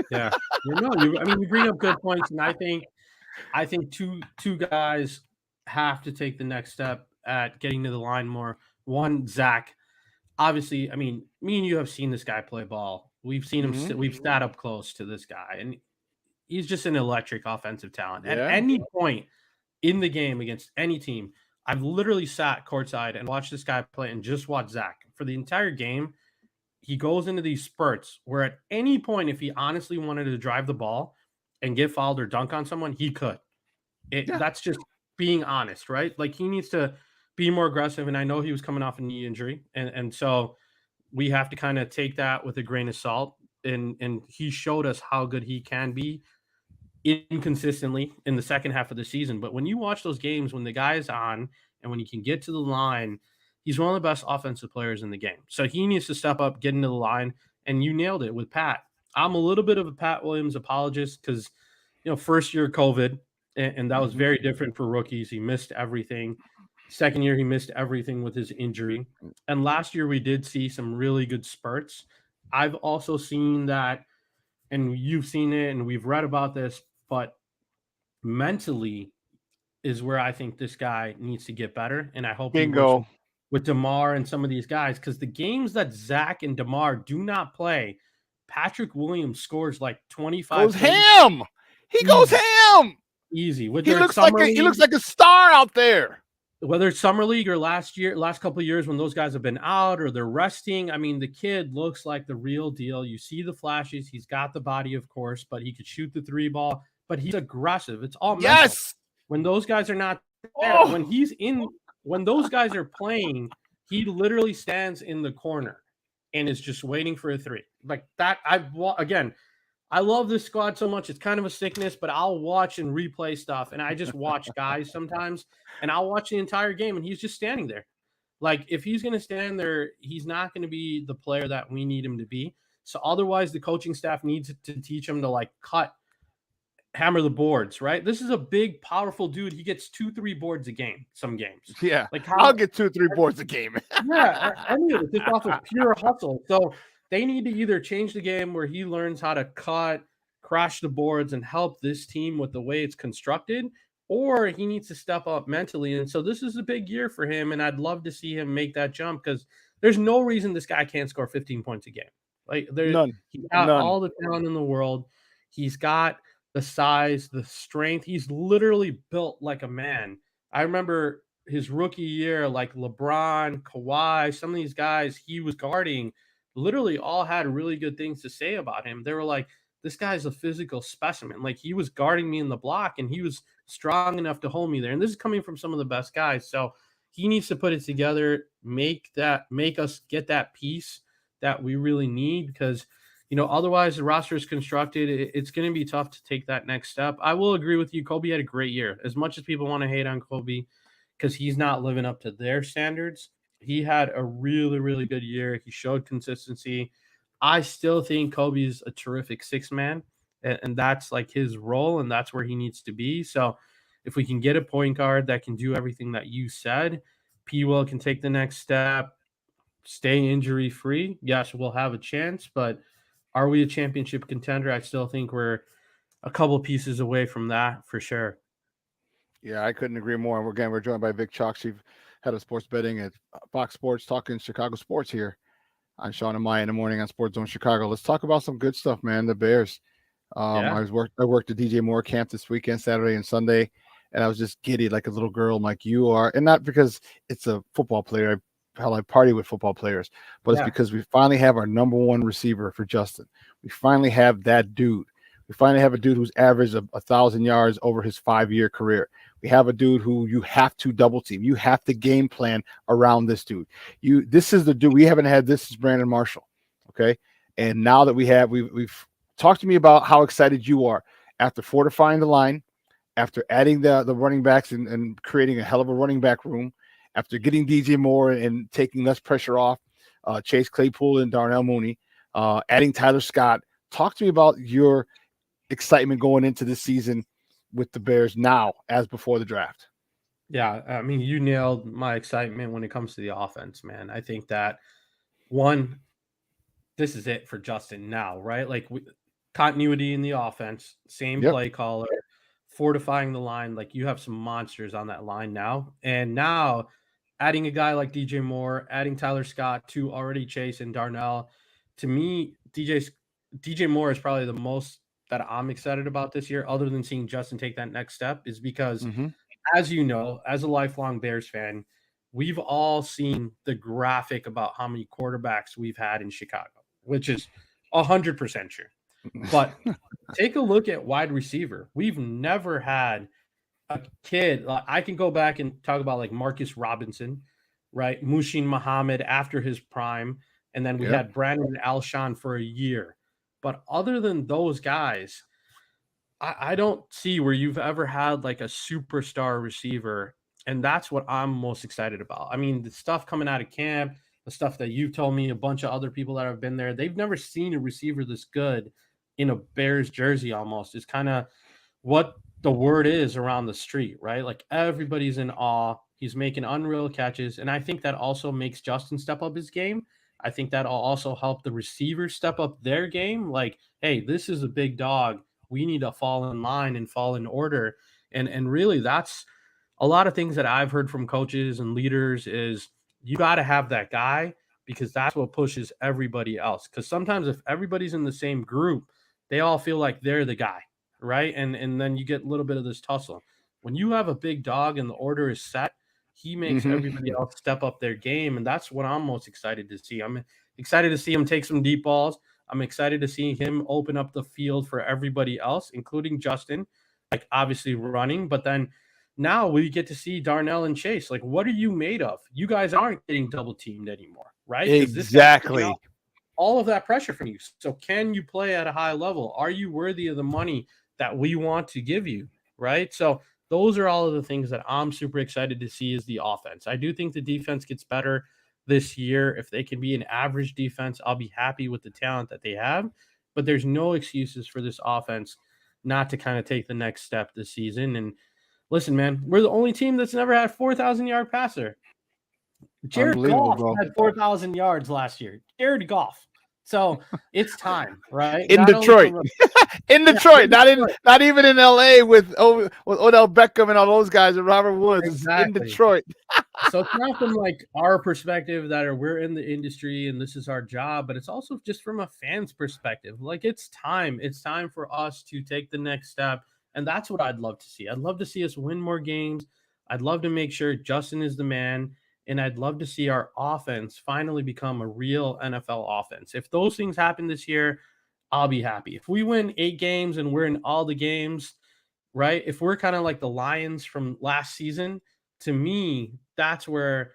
Yeah. You bring up good points, and I think two guys have to take the next step at getting to the line more. One, Zach. Obviously, me and you have seen this guy play ball. We've seen him. We've sat up close to this guy, and he's just an electric offensive talent. At any point in the game against any team, I've literally sat courtside and watched this guy play and just watched Zach for the entire game. He goes into these spurts where at any point, if he honestly wanted to drive the ball and get fouled or dunk on someone, he could. That's just being honest, right? Like, he needs to be more aggressive. And I know he was coming off a knee injury. And so we have to kind of take that with a grain of salt. And he showed us how good he can be inconsistently in the second half of the season. But when you watch those games, when the guy is on and when he can get to the line, he's one of the best offensive players in the game. So he needs to step up, get into the line, and you nailed it with Pat. I'm a little bit of a Pat Williams apologist because, first year COVID, and that was very different for rookies. He missed everything. Second year, he missed everything with his injury. And last year, we did see some really good spurts. I've also seen that and you've seen it and we've read about this, but mentally is where I think this guy needs to get better. And I hope he works Bingo. with DeMar and some of these guys, because the games that Zach and DeMar do not play, Patrick Williams scores like 25. Goes ham. He goes ham. Easy. He looks like a star out there. Whether it's summer league or last couple of years when those guys have been out or they're resting, I mean, the kid looks like the real deal. You see the flashes. He's got the body, of course, but he could shoot the 3 ball. But he's aggressive. It's all mental. Yes. When those guys are not there, when those guys are playing, he literally stands in the corner and is just waiting for a 3. Like that. I love this squad so much. It's kind of a sickness, but I'll watch and replay stuff. And I just watch guys sometimes, and I'll watch the entire game, and he's just standing there. Like, if he's going to stand there, he's not going to be the player that we need him to be. So otherwise, the coaching staff needs to teach him to, like, hammer the boards, right? This is a big, powerful dude. He gets 2-3 boards a game, some games. Yeah. Like I'll get 2-3 boards a game. Yeah. I mean, just off of pure hustle. So they need to either change the game where he learns how to cut, crash the boards, and help this team with the way it's constructed, or he needs to step up mentally. And so this is a big year for him, and I'd love to see him make that jump, because there's no reason this guy can't score 15 points a game. Like, None. He's got all the talent in the world. He's got the size, the strength. He's literally built like a man. I remember his rookie year, like LeBron, Kawhi, some of these guys he was guarding literally all had really good things to say about him. They were like, this guy's a physical specimen. Like, he was guarding me in the block and he was strong enough to hold me there. And this is coming from some of the best guys. So he needs to put it together, make us get that piece that we really need, because, you know, otherwise the roster is constructed. It's going to be tough to take that next step. I will agree with you. Kobe had a great year. As much as people want to hate on Kobe because he's not living up to their standards, he had a really, really good year. He showed consistency. I still think Kobe's a terrific 6-man, and that's like his role, and that's where he needs to be. So if we can get a point guard that can do everything that you said, P. Will can take the next step, stay injury-free. Yes, we'll have a chance, but are we a championship contender? I still think we're a couple pieces away from that for sure. Yeah, I couldn't agree more. And we're joined by Vic Chalk, head of sports betting at Fox Sports, talking Chicago sports here on Shawn and Maya in the morning on Sports Zone Chicago. Let's talk about some good stuff, man. The Bears. I worked at DJ Moore camp this weekend, Saturday and Sunday, and I was just giddy like a little girl, like you are. And not because it's a football player. I party with football players, but it's because we finally have our number one receiver for Justin. We finally have that dude. We finally have a dude who's averaged 1,000 yards over his 5-year career. We have a dude who you have to double team. You have to game plan around this dude. This is the dude. We haven't had this as Brandon Marshall. Okay. And now that we've talked to me about how excited you are after fortifying the line, after adding the running backs and creating a hell of a running back room, after getting DJ Moore and taking less pressure off Chase Claypool and Darnell Mooney, adding Tyler Scott. Talk to me about your excitement going into this season with the Bears now as before the draft. Yeah, I mean, you nailed my excitement when it comes to the offense, man. I think that, one, this is it for Justin now, right? Like, continuity in the offense, same play caller, fortifying the line. Like, you have some monsters on that line now. And now adding a guy like DJ Moore, adding Tyler Scott to already Chase and Darnell. To me, DJ Moore is probably the most that I'm excited about this year, other than seeing Justin take that next step, is because, as you know, as a lifelong Bears fan, we've all seen the graphic about how many quarterbacks we've had in Chicago, which is 100% true. But take a look at wide receiver. We've never had a kid. I can go back and talk about like Marcus Robinson, right? Mushin Muhammad after his prime. And then we had Brandon Alshon for a year. But other than those guys, I don't see where you've ever had like a superstar receiver. And that's what I'm most excited about. I mean, the stuff coming out of camp, the stuff that you've told me, a bunch of other people that have been there, they've never seen a receiver this good in a Bears jersey almost. Is kind of what the word is around the street, right? Like, everybody's in awe. He's making unreal catches. And I think that also makes Justin step up his game. I think that'll also help the receivers step up their game. Like, hey, this is a big dog. We need to fall in line and fall in order. And really, that's a lot of things that I've heard from coaches and leaders is you got to have that guy because that's what pushes everybody else. Because sometimes if everybody's in the same group, they all feel like they're the guy, right? And then you get a little bit of this tussle. When you have a big dog and the order is set, he makes everybody else step up their game, and that's what I'm most excited to see. I'm excited to see him take some deep balls. I'm excited to see him open up the field for everybody else, including Justin, like obviously running, but then now we get to see Darnell and Chase. Like, what are you made of? You guys aren't getting double teamed anymore, right? Exactly. All of that pressure from you. So can you play at a high level? Are you worthy of the money that we want to give you, right? So those are all of the things that I'm super excited to see is the offense. I do think the defense gets better this year. If they can be an average defense, I'll be happy with the talent that they have. But there's no excuses for this offense not to kind of take the next step this season. And listen, man, we're the only team that's never had a 4,000-yard passer. Jared Goff had 4,000 yards last year. Jared Goff. So it's time, right? In Detroit. In Detroit, not even in LA with Odell Beckham and all those guys and Robert Woods. Exactly. In Detroit. So it's not from like our perspective that we're in the industry and this is our job, but it's also just from a fan's perspective. Like it's time. It's time for us to take the next step. And that's what I'd love to see. I'd love to see us win more games. I'd love to make sure Justin is the man. And I'd love to see our offense finally become a real NFL offense. If those things happen this year, I'll be happy. If we win 8 games and we're in all the games, right? If we're kind of like the Lions from last season, to me, that's where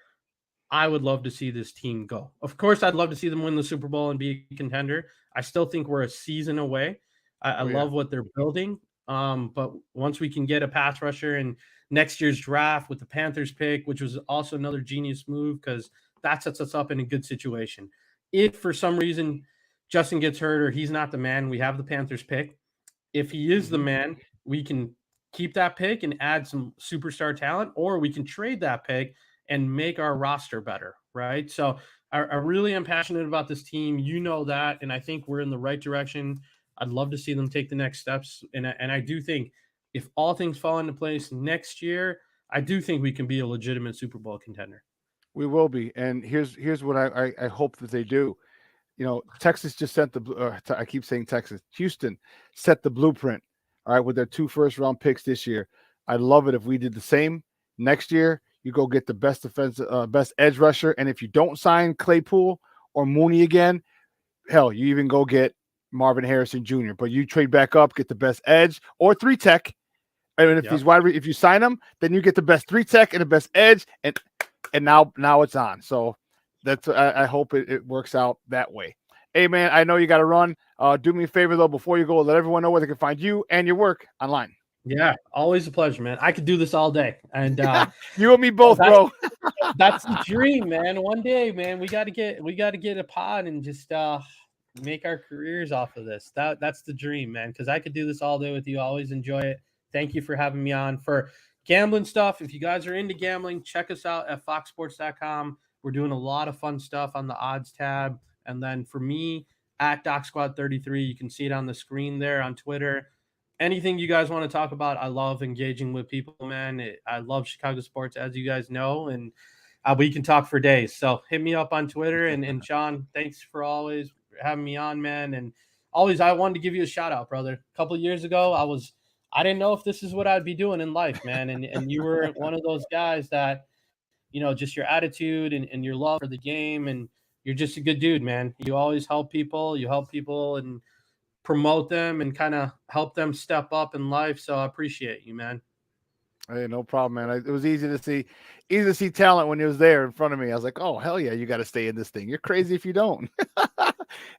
I would love to see this team go. Of course, I'd love to see them win the Super Bowl and be a contender. I still think we're a season away. I love what they're building. But once we can get a pass rusher in next year's draft with the Panthers pick, which was also another genius move because that sets us up in a good situation. If for some reason Justin gets hurt or he's not the man, we have the Panthers pick. If he is the man, we can keep that pick and add some superstar talent, or we can trade that pick and make our roster better, right? So I really am passionate about this team. You know that, and I think we're in the right direction. I'd love to see them take the next steps, and I do think if all things fall into place next year, I do think we can be a legitimate Super Bowl contender. We will be, and here's what I hope that they do. You know, Texas just sent I keep saying Texas. Houston set the blueprint, all right, with their 2 first-round picks this year. I'd love it if we did the same next year. You go get the best best edge rusher, and if you don't sign Claypool or Mooney again, hell, you even go get Marvin Harrison Jr. But you trade back up, get the best edge or 3-tech. And if he's if you sign him, then you get the best 3-tech and the best edge, and now it's on. So that's I hope it works out that way. Hey man, I know you got to run. Do me a favor though, before you go, let everyone know where they can find you and your work online. Yeah, always a pleasure, man. I could do this all day, and you and me both, bro. That's the dream, man. One day, man, we got to get a pod and just make our careers off of this. That's the dream, man. Because I could do this all day with you. I always enjoy it. Thank you for having me on. For gambling stuff, if you guys are into gambling, check us out at foxsports.com. We're doing a lot of fun stuff on the odds tab. And then for me, at DocSquad33, you can see it on the screen there on Twitter. Anything you guys want to talk about, I love engaging with people, man. I love Chicago sports, as you guys know, and we can talk for days. So hit me up on Twitter. And Shawn, thanks for always having me on, man. And always, I wanted to give you a shout out, brother. A couple of years ago, I didn't know if this is what I'd be doing in life, man. And you were one of those guys that, you know, just your attitude and your love for the game, and you're just a good dude, man. You always help people. You help people and promote them and kind of help them step up in life. So I appreciate you, man. Hey, no problem, man. It was easy to see talent when he was there in front of me. I was like, oh, hell yeah, you got to stay in this thing. You're crazy if you don't.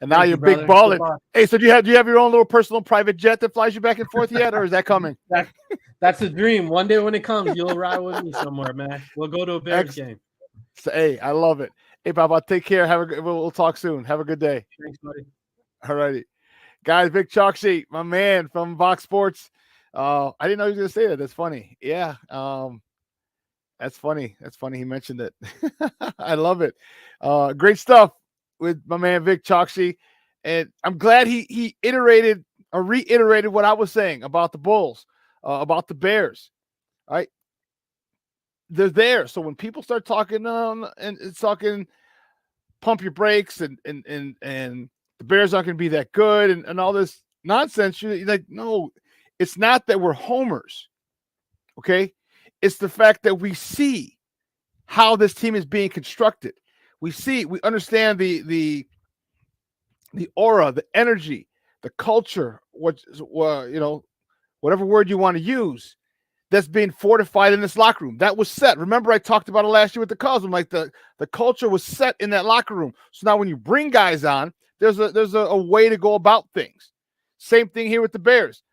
And now you're big balling. Hey, so do you have your own little personal private jet that flies you back and forth yet, or is that coming? That's the dream. One day when it comes, you'll ride with me somewhere, man. We'll go to a Bears game. So, hey, I love it. Hey, Baba, take care. We'll talk soon. Have a good day. Thanks, buddy. All righty. Guys, Vic Chalksheet, my man from Fox Sports. I didn't know he was going to say that. That's funny. Yeah. That's funny. That's funny. He mentioned it. I love it. Great stuff. with my man Vic Chokshi, and I'm glad he reiterated what I was saying about the Bulls, about the Bears. All right, they're there. So when people start talking and talking, pump your brakes and the Bears aren't going to be that good and all this nonsense, you're like, no, it's not that we're homers. Okay, it's the fact that we see how this team is being constructed. We understand the aura, the energy, the culture, whatever word you want to use, that's being fortified in this locker room. That was set. Remember, I talked about it last year with the Cubs. I'm like, the culture was set in that locker room. So now when you bring guys on, there's a way to go about things. Same thing here with the Bears.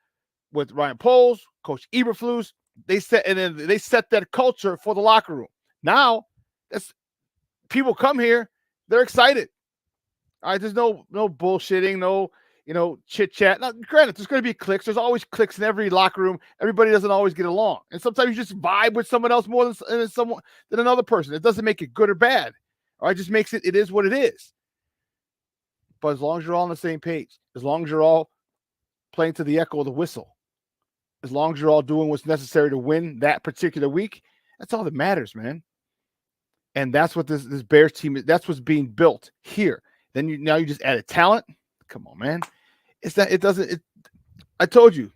With Ryan Poles, Coach Eberflus, they set that culture for the locker room. Now, people come here, they're excited. All right, there's no bullshitting, no chit chat. Now, granted, there's going to be cliques. There's always cliques in every locker room. Everybody doesn't always get along, and sometimes you just vibe with someone else more than another person. It doesn't make it good or bad. All right, it just makes it is what it is. But as long as you're all on the same page, as long as you're all playing to the echo of the whistle, as long as you're all doing what's necessary to win that particular week, that's all that matters, man. And that's what this Bears team is. That's what's being built here. Then you just added talent. Come on, man. I told you.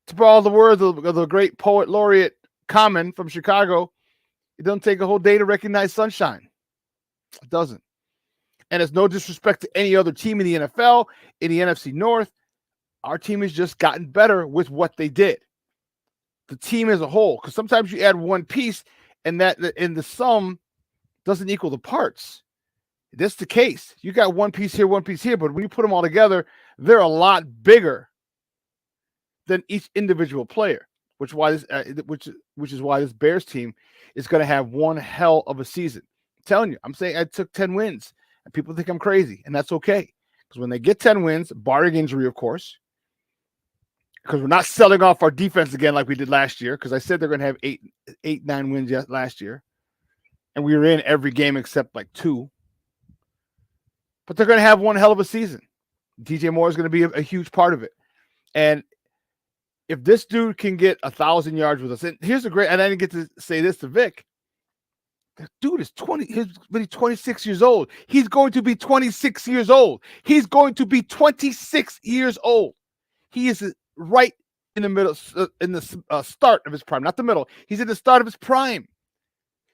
To borrow the words of the great poet laureate Common from Chicago, it doesn't take a whole day to recognize sunshine. It doesn't. And it's no disrespect to any other team in the NFL, in the NFC North. Our team has just gotten better with what they did. The team as a whole. Because sometimes you add one piece and the sum doesn't equal the parts. That's the case. You got one piece here, but when you put them all together, they're a lot bigger than each individual player. Which is why this Bears team is going to have one hell of a season. I'm telling you, I'm saying I took 10 wins, and people think I'm crazy, and that's okay. Because when they get 10 wins, barring injury, of course, because we're not selling off our defense again like we did last year, because I said they're going to have 9 wins last year, and we were in every game except like 2. But they're going to have one hell of a season. DJ Moore is going to be a huge part of it. And if this dude can get 1,000 yards with us, and I didn't get to say this to Vic. The dude is 26 years old. He's going to be 26 years old. He's going to be 26 years old. He is right in the middle, in the start of his prime, not the middle. He's in the start of his prime.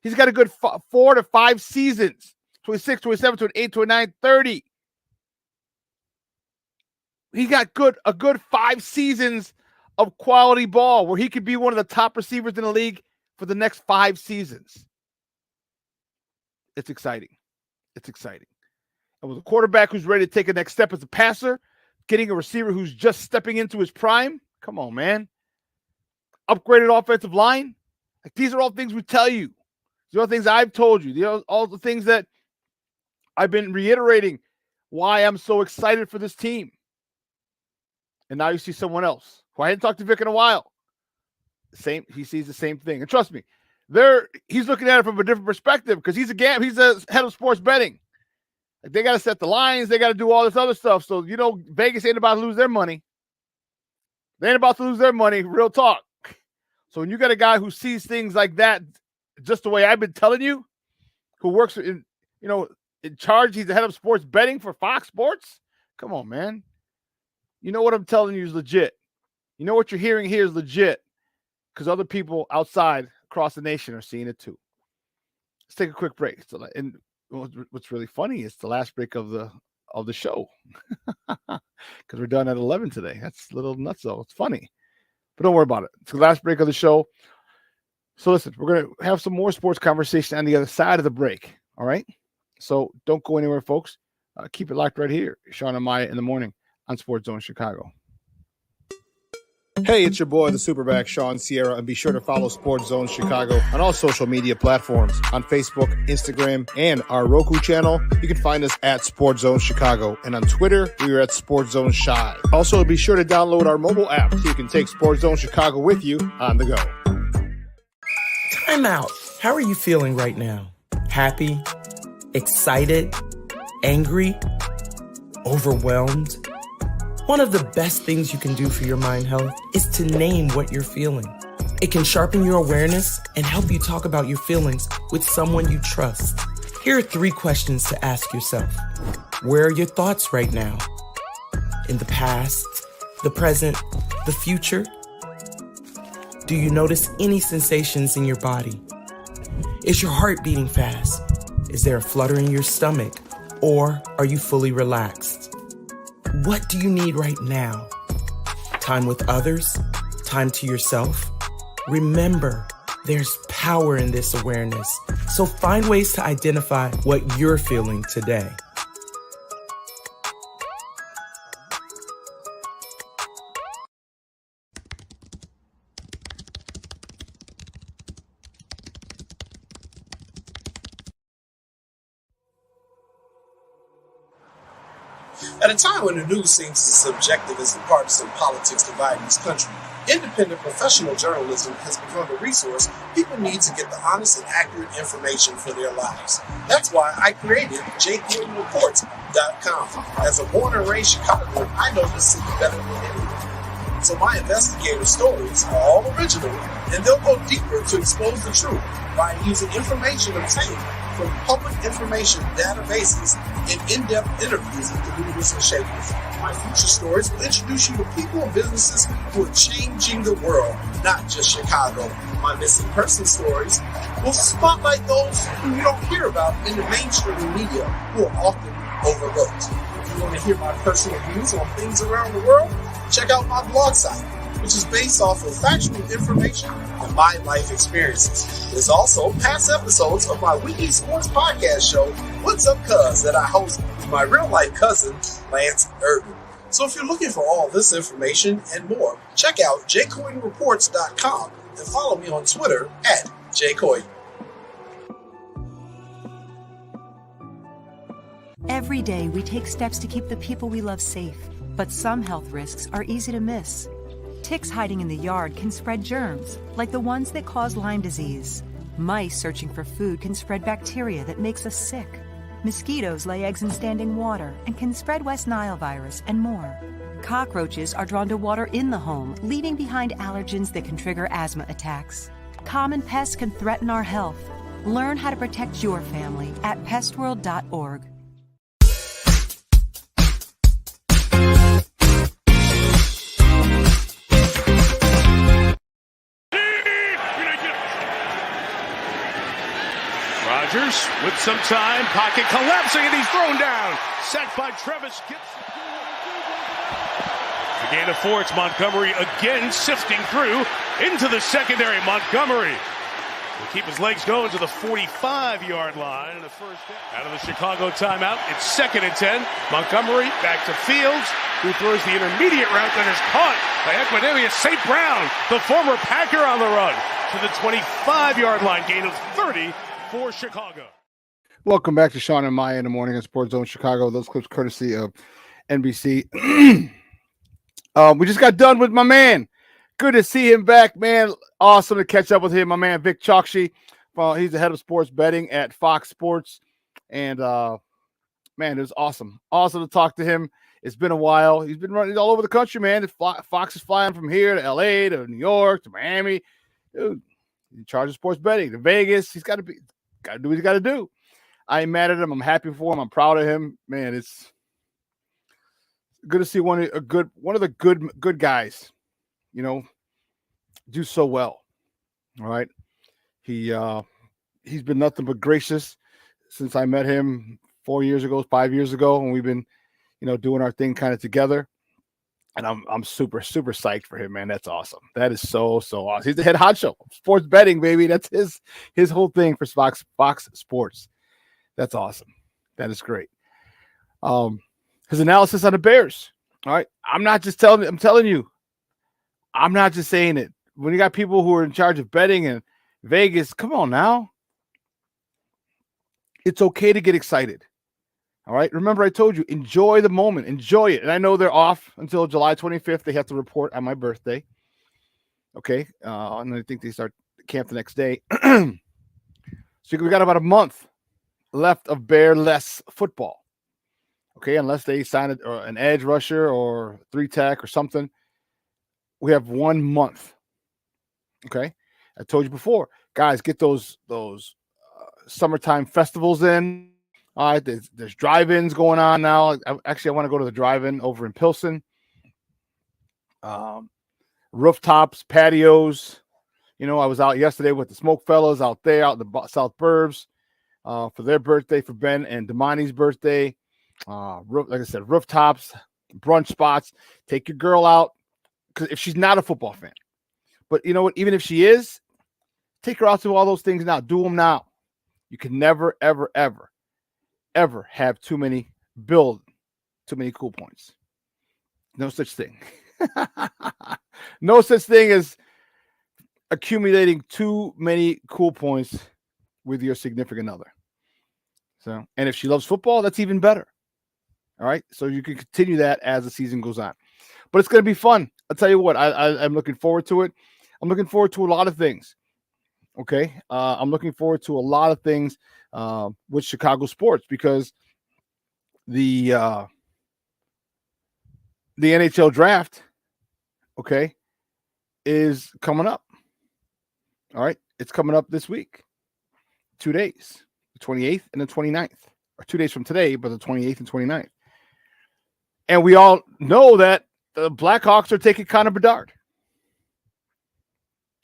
He's got a good 4 to 5 seasons. 26, 27, 28, 29, 30. He got a good 5 seasons of quality ball where he could be one of the top receivers in the league for the next 5 seasons. It's exciting. It's exciting. And with a quarterback who's ready to take a next step as a passer, getting a receiver who's just stepping into his prime, come on, man. Upgraded offensive line. Like, these are all things we tell you. These are all things I've told you. These are all the things that I've been reiterating why I'm so excited for this team. And now you see someone else who I hadn't talked to Vic in a while. He sees the same thing. And trust me, he's looking at it from a different perspective because he's a head of sports betting. Like, they got to set the lines. They got to do all this other stuff. So, Vegas ain't about to lose their money. They ain't about to lose their money. Real talk. So when you got a guy who sees things like that, just the way I've been telling you, who works in charge, he's the head of sports betting for Fox Sports. Come on, man. You know what I'm telling you is legit. You know what you're hearing here is legit because other people outside across the nation are seeing it too. Let's take a quick break. And what's really funny is the last break of the show because we're done at 11 today. That's a little nuts though. It's funny, but don't worry about it. It's the last break of the show. So listen, we're going to have some more sports conversation on the other side of the break. All right. So don't go anywhere, folks. Keep it locked right here. Shawn and Maya in the morning on Sports Zone Chicago. Hey, it's your boy, the SuperBack, Shawn Sierra, and be sure to follow Sports Zone Chicago on all social media platforms, on Facebook, Instagram, and our Roku channel. You can find us at Sports Zone Chicago, and on Twitter, we are at Sports Zone Shy. Also, be sure to download our mobile app so you can take Sports Zone Chicago with you on the go. Time out. How are you feeling right now? Happy? Excited? angry, overwhelmed? One of the best things you can do for your mind health is to name what you're feeling. It can sharpen your awareness and help you talk about your feelings with someone you trust. Here are 3 questions to ask yourself. Where are your thoughts right now? In the past, the present, the future? Do you notice any sensations in your body? Is your heart beating fast? Is there a flutter in your stomach? Or are you fully relaxed? What do you need right now? Time with others? Time to yourself? Remember, there's power in this awareness. So find ways to identify what you're feeling today. At a time when the news seems as subjective as the partisan politics dividing this country, independent professional journalism has become a resource people need to get the honest and accurate information for their lives. That's why I created JQuinnReports.com. As a born and raised Chicagoan, I know this city better than anyone. So my investigative stories are all original, and they'll go deeper to expose the truth by using information obtained from public information databases and in-depth interviews with the movers and shakers. My future stories will introduce you to people and businesses who are changing the world, not just Chicago. My missing person stories will spotlight those who you don't hear about in the mainstream media who are often overlooked. If you want to hear my personal views on things around the world, check out my blog site, which is based off of factual information and my life experiences. There's also past episodes of my weekly sports podcast show, What's Up Cuz, that I host with my real-life cousin, Lance Urban. So if you're looking for all this information and more, check out jcoinreports.com and follow me on Twitter at jcoin. Every day we take steps to keep the people we love safe, but some health risks are easy to miss. Ticks hiding in the yard can spread germs, like the ones that cause Lyme disease. Mice searching for food can spread bacteria that makes us sick. Mosquitoes lay eggs in standing water and can spread West Nile virus and more. Cockroaches are drawn to water in the home, leaving behind allergens that can trigger asthma attacks. Common pests can threaten our health. Learn how to protect your family at pestworld.org. Rodgers with some time, pocket collapsing, and he's thrown down. Sacked by Travis Gibson. The gain of 4, it's Montgomery again sifting through into the secondary. Montgomery will keep his legs going to the 45-yard line. And the first down. Out of the Chicago timeout, it's 2nd and 10. Montgomery back to Fields, who throws the intermediate route that is caught by Equanimeous St. Brown, the former Packer, on the run to the 25-yard line. Gain of 30. For Chicago. Welcome back to Shawn and Maya in the morning on Sports Zone Chicago. Those clips courtesy of NBC. We just got done with my man. Good to see him back, man. Awesome to catch up with him. My man Vic Chokshi. He's the head of sports betting at Fox Sports. And man, it was awesome. Awesome to talk to him. It's been a while. He's been running all over the country, man. Fox is flying from here to LA to New York to Miami. Dude, in charge of sports betting to Vegas. He's got to do what he's got to do. I ain't mad at him. I'm happy for him. I'm proud of him. Man, it's good to see one of the good guys, do so well. All right. He's been nothing but gracious since I met him 5 years ago, and we've been, doing our thing kind of together. And I'm super, super psyched for him, man. That's awesome. That is so awesome. He's the head honcho. Sports betting, baby. That's his whole thing for Fox Sports. That's awesome. That is great. His analysis on the Bears. All right. I'm telling you. I'm not just saying it. When you got people who are in charge of betting in Vegas, come on now. It's okay to get excited. All right. Remember, I told you, enjoy the moment. Enjoy it. And I know they're off until July 25th. They have to report on my birthday. Okay. And I think they start camp the next day. So we got about a month left of Bear-less football. Okay, unless they sign an edge rusher or 3-tech or something. We have 1 month. Okay, I told you before, guys, get those summertime festivals in. All right, there's drive-ins going on now. I want to go to the drive-in over in Pilsen. Rooftops, patios. I was out yesterday with the Smoke Fellas out there, out in the South Burbs, for their birthday, for Ben and Damani's birthday. Like I said, rooftops, brunch spots. Take your girl out, because if she's not a football fan, but you know what? Even if she is, take her out to all those things now. Do them now. You can never, ever, ever, ever have too many cool points. No such thing. No such thing as accumulating too many cool points with your significant other. So, and if she loves football, that's even better. All right. So you can continue that as the season goes on. But it's going to be fun. I'll tell you what, I'm looking forward to it. I'm looking forward to a lot of things. Okay. I'm looking forward to a lot of things with Chicago sports, because the NHL draft, okay, is coming up. All right. It's coming up this week. 2 days, the 28th and the 29th, or 2 days from today, but the 28th and 29th. And we all know that the Blackhawks are taking Connor Bedard.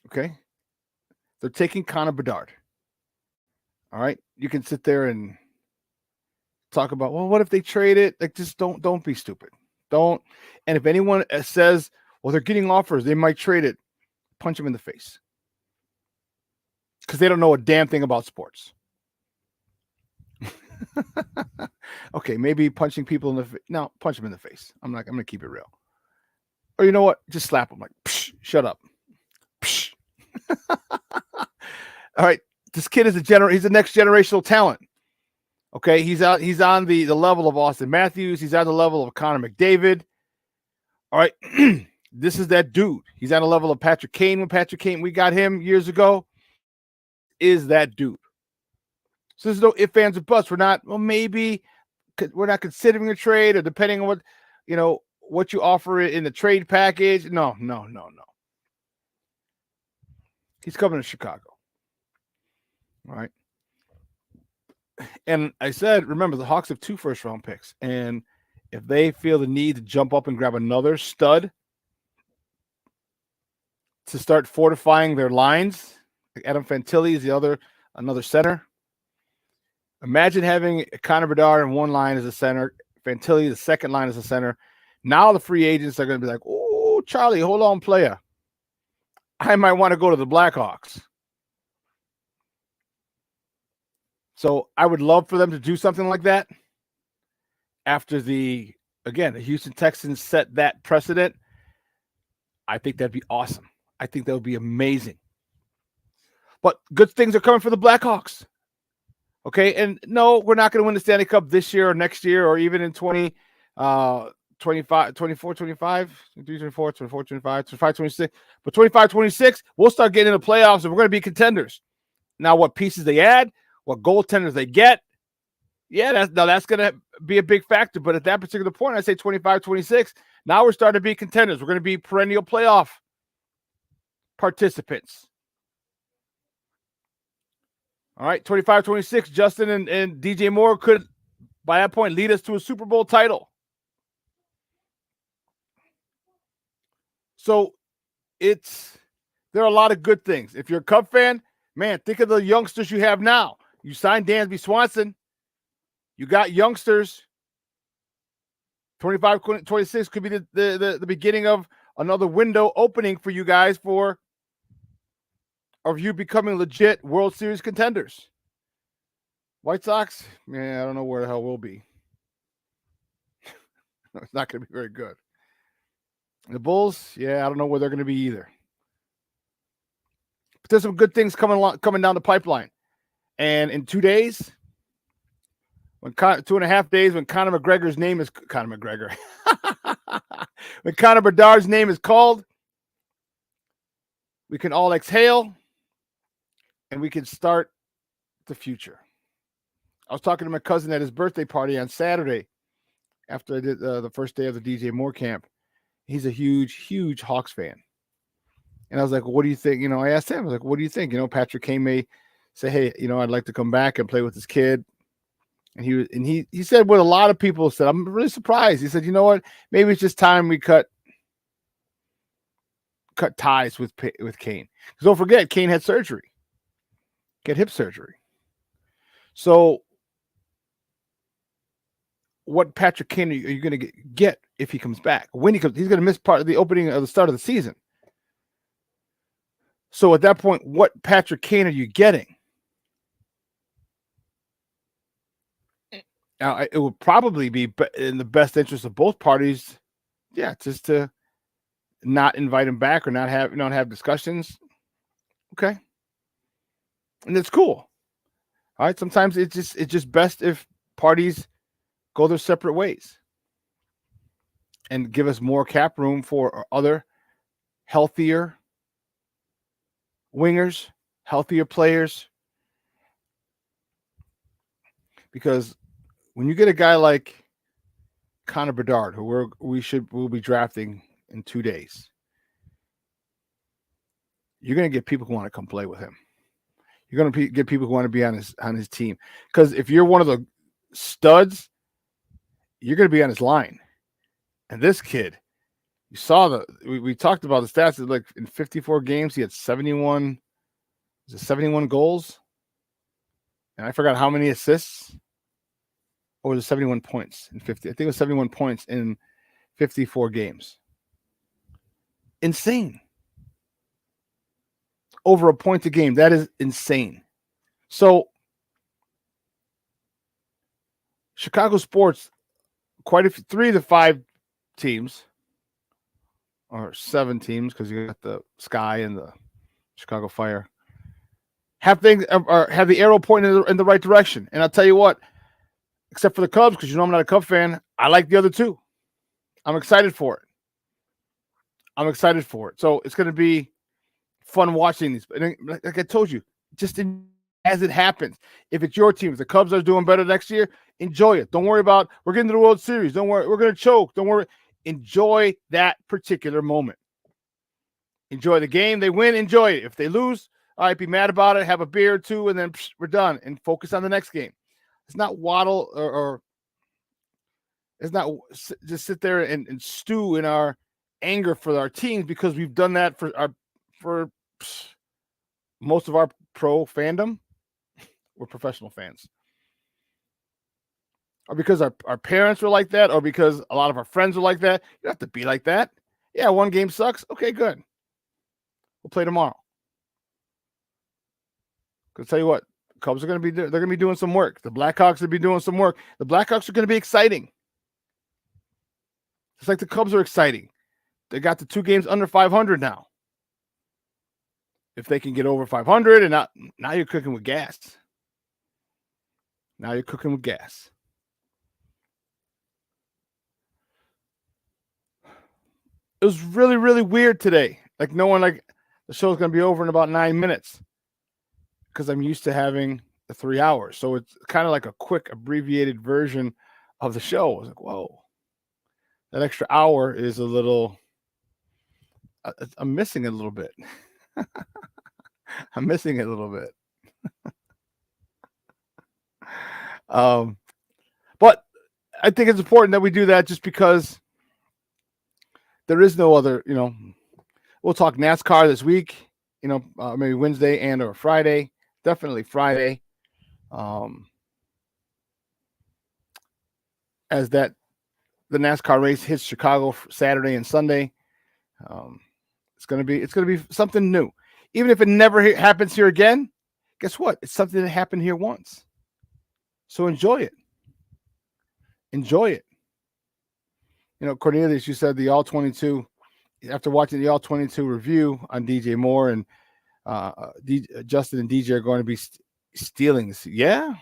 Okay. They're taking Connor Bedard. All right. You can sit there and talk about, well, what if they trade it? Like, just don't be stupid. Don't. And if anyone says, well, they're getting offers, they might trade it, punch them in the face. Because they don't know a damn thing about sports. Okay, maybe punching people in the face. No, punch them in the face. I'm going to keep it real. Or you know what? Just slap them like, psh, shut up. Psh. All right. This kid is he's a next generational talent. Okay. He's on the level of Austin Matthews. He's on the level of Connor McDavid. All right. This is that dude. He's on the level of Patrick Kane. When Patrick Kane, we got him years ago. Is that dude. So there's no ifs, ands, or buts. We're not considering a trade, or depending on what you offer in the trade package. No. He's coming to Chicago. All right. And I said, remember, the Hawks have 2 first-round picks. And if they feel the need to jump up and grab another stud to start fortifying their lines, like Adam Fantilli is another center. Imagine having Connor Bedard in one line as a center, Fantilli the second line as a center. Now the free agents are going to be like, oh, Charlie, hold on, player. I might want to go to the Blackhawks. So I would love for them to do something like that after the Houston Texans set that precedent. I think that'd be awesome. I think that would be amazing. But good things are coming for the Blackhawks. Okay, and no, we're not going to win the Stanley Cup this year or next year or even in 24, 25, 26. But 25, 26, we'll start getting into playoffs and we're going to be contenders. Now, what pieces they add, what goaltenders they get, that's going to be a big factor. But at that particular point, I say 25, 26, now we're starting to be contenders. We're going to be perennial playoff participants. All right, 25, 26, Justin and DJ Moore could, by that point, lead us to a Super Bowl title. So there are a lot of good things. If you're a Cub fan, man, think of the youngsters you have now. You signed Dansby Swanson. You got youngsters. 25, 26 could be the beginning of another window opening for you guys of you becoming legit World Series contenders. White Sox, man, I don't know where the hell we'll be. It's not going to be very good. The Bulls, I don't know where they're going to be either. But there's some good things coming down the pipeline. And in 2 days, 2.5 days, when Conor McGregor's name is Conor McGregor, when Connor Bedard's name is called, we can all exhale and we can start the future. I was talking to my cousin at his birthday party on Saturday, after I did the first day of the DJ Moore camp. He's a huge Hawks fan. And I was like, well, what do you think? I asked him, I was like, what do you think? Patrick Kane may say, hey, I'd like to come back and play with this kid. And he said what a lot of people said. I'm really surprised. He said, you know what? Maybe it's just time we cut ties with Kane. Because don't forget, Kane had surgery. Get hip surgery. So what Patrick Kane are you going to get if he comes back? When he comes, he's going to miss part of the opening of the start of the season. So at that point, what Patrick Kane are you getting? Now, it would probably be in the best interest of both parties, just to not invite him back or not have discussions. Okay, and it's cool. All right, sometimes it's just best if parties go their separate ways and give us more cap room for other healthier wingers, healthier players. Because when you get a guy like Connor Bedard, who we'll be drafting in 2 days, you're going to get people who want to come play with him. You're going to get people who want to be on his team. Because if you're one of the studs, you're going to be on his line. And this kid, you saw we talked about the stats. Like in 54 games, he had 71 goals. And I forgot how many assists. Or was it 71 points in 50? I think it was 71 points in 54 games. Insane. Over a point a game. That is insane. So Chicago sports, quite a few, 3 to 5 teams, or 7 teams, because you got the Sky and the Chicago Fire, have things or have the arrow pointing in the right direction. And I'll tell you what, except for the Cubs, because I'm not a Cub fan, I like the other two. I'm excited for it. So it's going to be fun watching these. And like I told you, just as it happens. If it's your team, if the Cubs are doing better next year, enjoy it. Don't worry about, we're getting to the World Series. Don't worry, we're going to choke. Don't worry. Enjoy that particular moment. Enjoy the game. They win, enjoy it. If they lose, all right, be mad about it, have a beer or two, and then we're done, and focus on the next game. It's not waddle or it's not just sit there and stew in our anger for our teams, because we've done that for most of our pro fandom. We're professional fans. Or because our parents were like that, or because a lot of our friends were like that. You don't have to be like that. Yeah, one game sucks. Okay, good. We'll play tomorrow. Because tell you what, Cubs are going to be doing some work. The Blackhawks will be doing some work. The Blackhawks are going to be exciting. It's like the Cubs are exciting. They got the 2 games under 500 now. If they can get over 500, and now you're cooking with gas. Now you're cooking with gas. It was really, really weird today. Like knowing like the show's going to be over in about 9 minutes, because I'm used to having the 3 hours. So it's kind of like a quick abbreviated version of the show. I was like, whoa, that extra hour is a little, I'm missing it a little bit. I'm missing it a little bit. But I think it's important that we do that, just because there is no other, we'll talk NASCAR this week, maybe Wednesday and or Friday, definitely Friday. As the NASCAR race hits Chicago Saturday and Sunday. It's going to be something new. Even if it never happens here again, guess what? It's something that happened here once. So enjoy it. Enjoy it. Cornelius, you said the All 22, after watching the All 22 review on DJ Moore, and Justin and DJ are going to be stealing this. Yeah.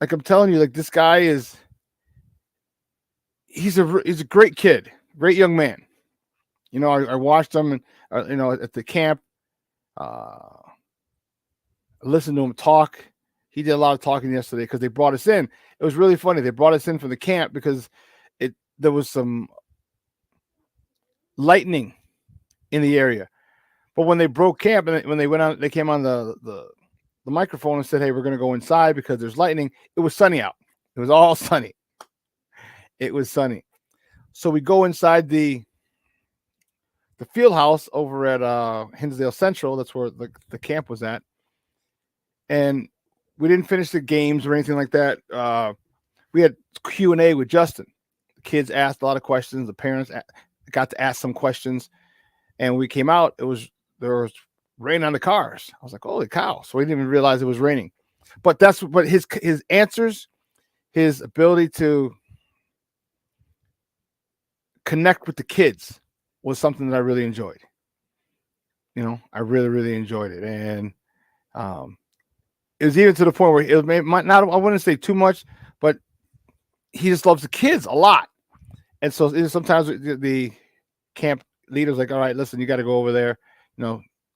Like I'm telling you, like this guy he's a great kid, great young man. I watched him, and at the camp, listened to him talk. he did a lot of talking yesterday because they brought us in. It was really funny. They brought us in from the camp because there was some lightning in the area. But when they broke camp and when they went on, they came on the microphone and said, "Hey, we're going to go inside because there's lightning." It was sunny out. It was all sunny. It was sunny. So we go inside the field house over at Hinsdale Central. That's where the camp was at. And we didn't finish the games or anything like that. We had Q&A with Justin. The kids asked a lot of questions. The parents got to ask some questions. And we came out, there was rain on the cars. I was like, holy cow. So we didn't even realize it was raining. But his answers, his ability to connect with the kids was something that I really enjoyed. I really, really enjoyed it. And it was even to the point where I wouldn't say too much, but he just loves the kids a lot. And so sometimes the camp leader's like, all right, listen, you got to go over there.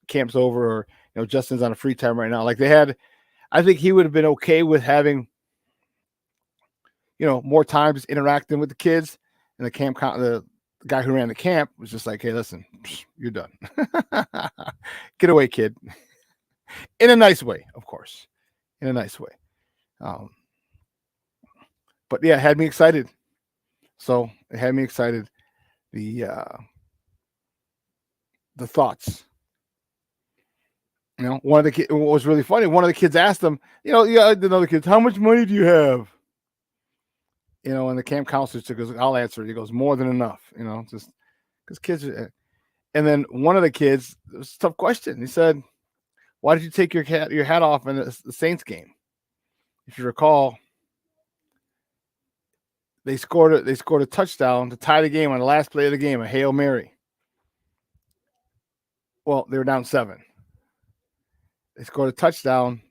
Camp's over, or, Justin's on a free time right now. Like I think he would have been okay with having, more time just interacting with the kids. And the guy who ran the camp was just like, hey, listen, you're done. Get away, kid. In a nice way, of course. In a nice way. But yeah, it had me excited. So it had me excited. The thoughts. One of the kids, what was really funny, one of the kids asked him, another kid, how much money do you have? And the camp counselor goes, I'll answer it. He goes, more than enough, just because kids are. And then one of the kids, it was a tough question. He said, why did you take your hat off in the Saints game? If you recall, they scored a touchdown to tie the game on the last play of the game, a Hail Mary. Well, they were down 7. They scored a touchdown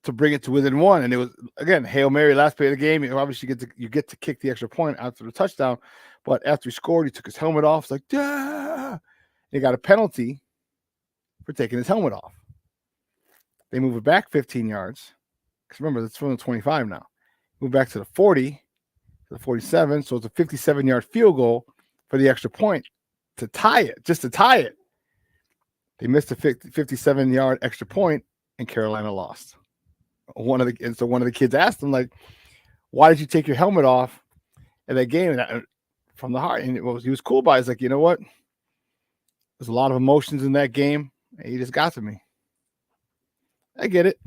to bring it to within 1, and it was, again, Hail Mary, last play of the game. Obviously, you get to kick the extra point after the touchdown, but after he scored, he took his helmet off. It's like, yeah, he got a penalty for taking his helmet off. They move it back 15 yards. Because remember, it's from the 25 now. Move back to the 40, to the 47. So it's a 57-yard field goal for the extra point to tie it, just to tie it. They missed a 57-yard extra point, and Carolina lost. So one of the kids asked him, like, why did you take your helmet off in that game? And from the heart. And he was cool by it. He's like, you know what? There's a lot of emotions in that game. And he just got to me. I get it.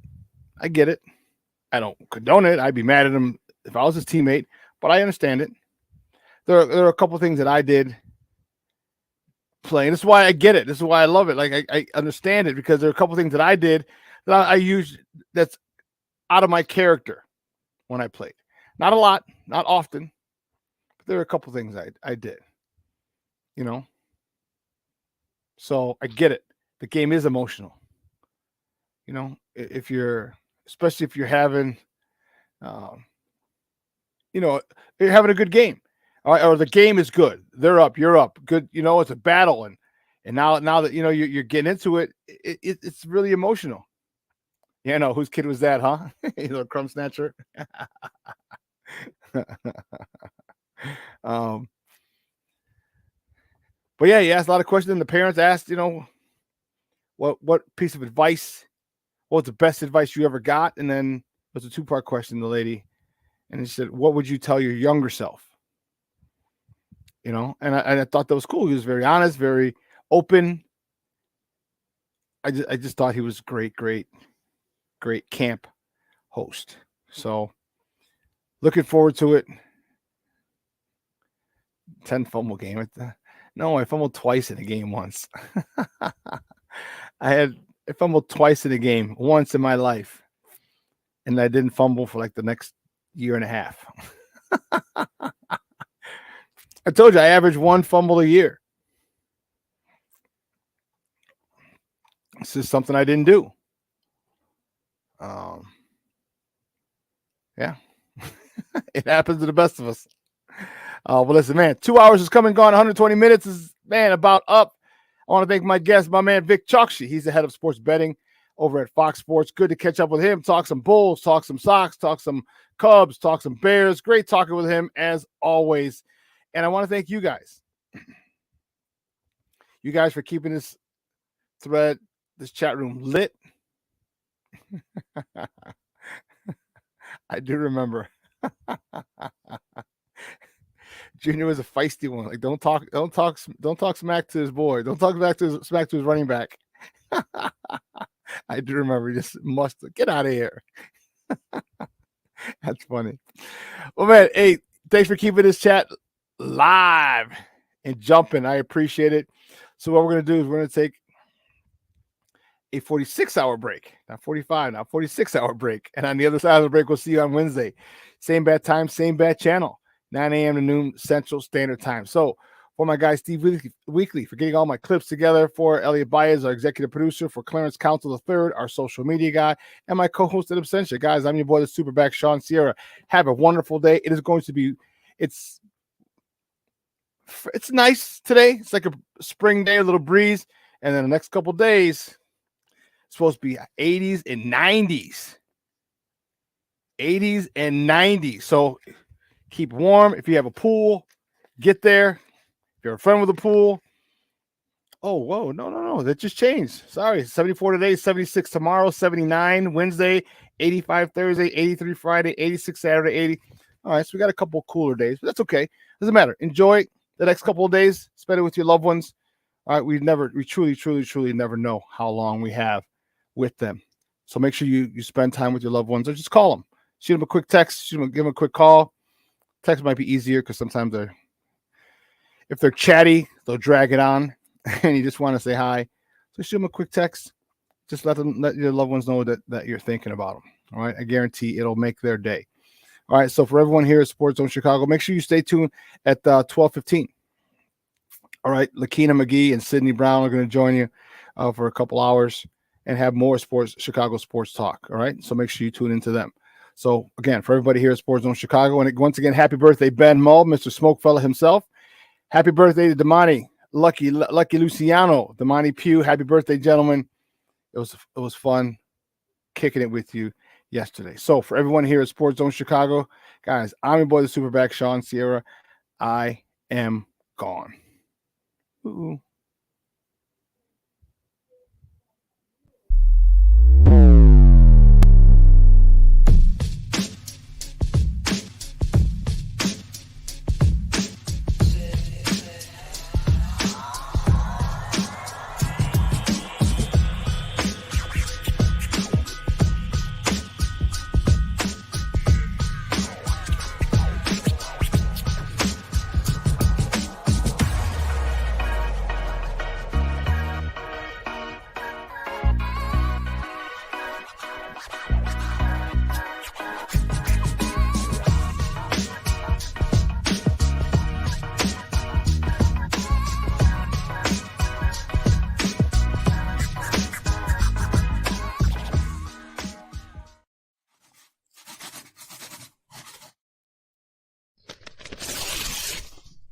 I don't condone it. I'd be mad at him if I was his teammate, but I understand it. There are a couple things that I did playing. This is why I get it. This is why I love it. Like I understand it, because there are a couple things that I did that I use that's out of my character when I played. Not a lot, not often, but there are a couple things I did. So I get it. The game is emotional. Especially if you're having, you're having a good game, or the game is good. They're up, you're up. Good, it's a battle, and now that you're getting into it, it's really emotional. Whose kid was that, huh? A crumb snatcher. But yeah, he asked a lot of questions. And the parents asked, what piece of advice, what was the best advice you ever got? And then it was a 2-part question, the lady. And she said, what would you tell your younger self? And I thought that was cool. He was very honest, very open. I just thought he was great camp host. So looking forward to it. 10 fumble game. No, I fumbled twice in a game once. I fumbled twice in a game, once in my life. And I didn't fumble for like the next year and a half. I told you I average 1 fumble a year. This is something I didn't do. Yeah. It happens to the best of us. Well, listen, man, 2 hours is come and gone. 120 minutes is, about up. I want to thank my guest, my man, Vic Chokshi. He's the head of sports betting over at Fox Sports. Good to catch up with him, talk some Bulls, talk some Sox, talk some Cubs, talk some Bears. Great talking with him as always. And I want to thank you guys. You guys for keeping this thread, this chat room lit. I do remember. Junior was a feisty one. Like, don't talk smack to his boy. Don't talk smack to his running back. I do remember. He just must get out of here. That's funny. Well, man, hey, thanks for keeping this chat live and jumping. I appreciate it. So what we're going to do is we're going to take a 46-hour break, not 45, not 46-hour break. And on the other side of the break, we'll see you on Wednesday. Same bad time, same bad channel, 9 a.m. to noon Central Standard Time. So for my guy, Steve Weekly, for getting all my clips together, for Elliot Baez, our executive producer, for Clarence Council III, our social media guy, and my co-host at Absentia. Guys, I'm your boy, the SuperBack, Shawn Sierra. Have a wonderful day. It is going to be, it's nice today. It's like a spring day, a little breeze. And then the next couple days, it's supposed to be 80s and 90s. 80s and 90s. So keep warm. If you have a pool, get there. If you're a friend with a pool. Oh, whoa. No. That just changed. Sorry. 74 today, 76 tomorrow, 79 Wednesday, 85 Thursday, 83 Friday, 86 Saturday, 80. All right. So we got a couple of cooler days, but that's okay. Doesn't matter. Enjoy the next couple of days. Spend it with your loved ones. All right. We truly never know how long we have with them. So make sure you spend time with your loved ones or just call them. Shoot them a quick text. Give them a quick call. Text might be easier because sometimes if they're chatty, they'll drag it on and you just want to say hi. So shoot them a quick text. Just let your loved ones know that you're thinking about them. All right. I guarantee it'll make their day. All right. So for everyone here at Sports Zone Chicago, make sure you stay tuned at 12:15. All right. Lakina McGee and Sydney Brown are going to join you for a couple hours and have more Chicago sports talk. All right. So make sure you tune into them. So again, for everybody here at Sports Zone Chicago, and once again, happy birthday, Ben Mull, Mr. Smokefella himself. Happy birthday to Damani, Lucky Luciano, Damani Pugh. Happy birthday, gentlemen. It was fun kicking it with you yesterday. So for everyone here at Sports Zone Chicago, guys, I'm your boy, the SuperBack, Shawn Sierra. I am gone. Ooh.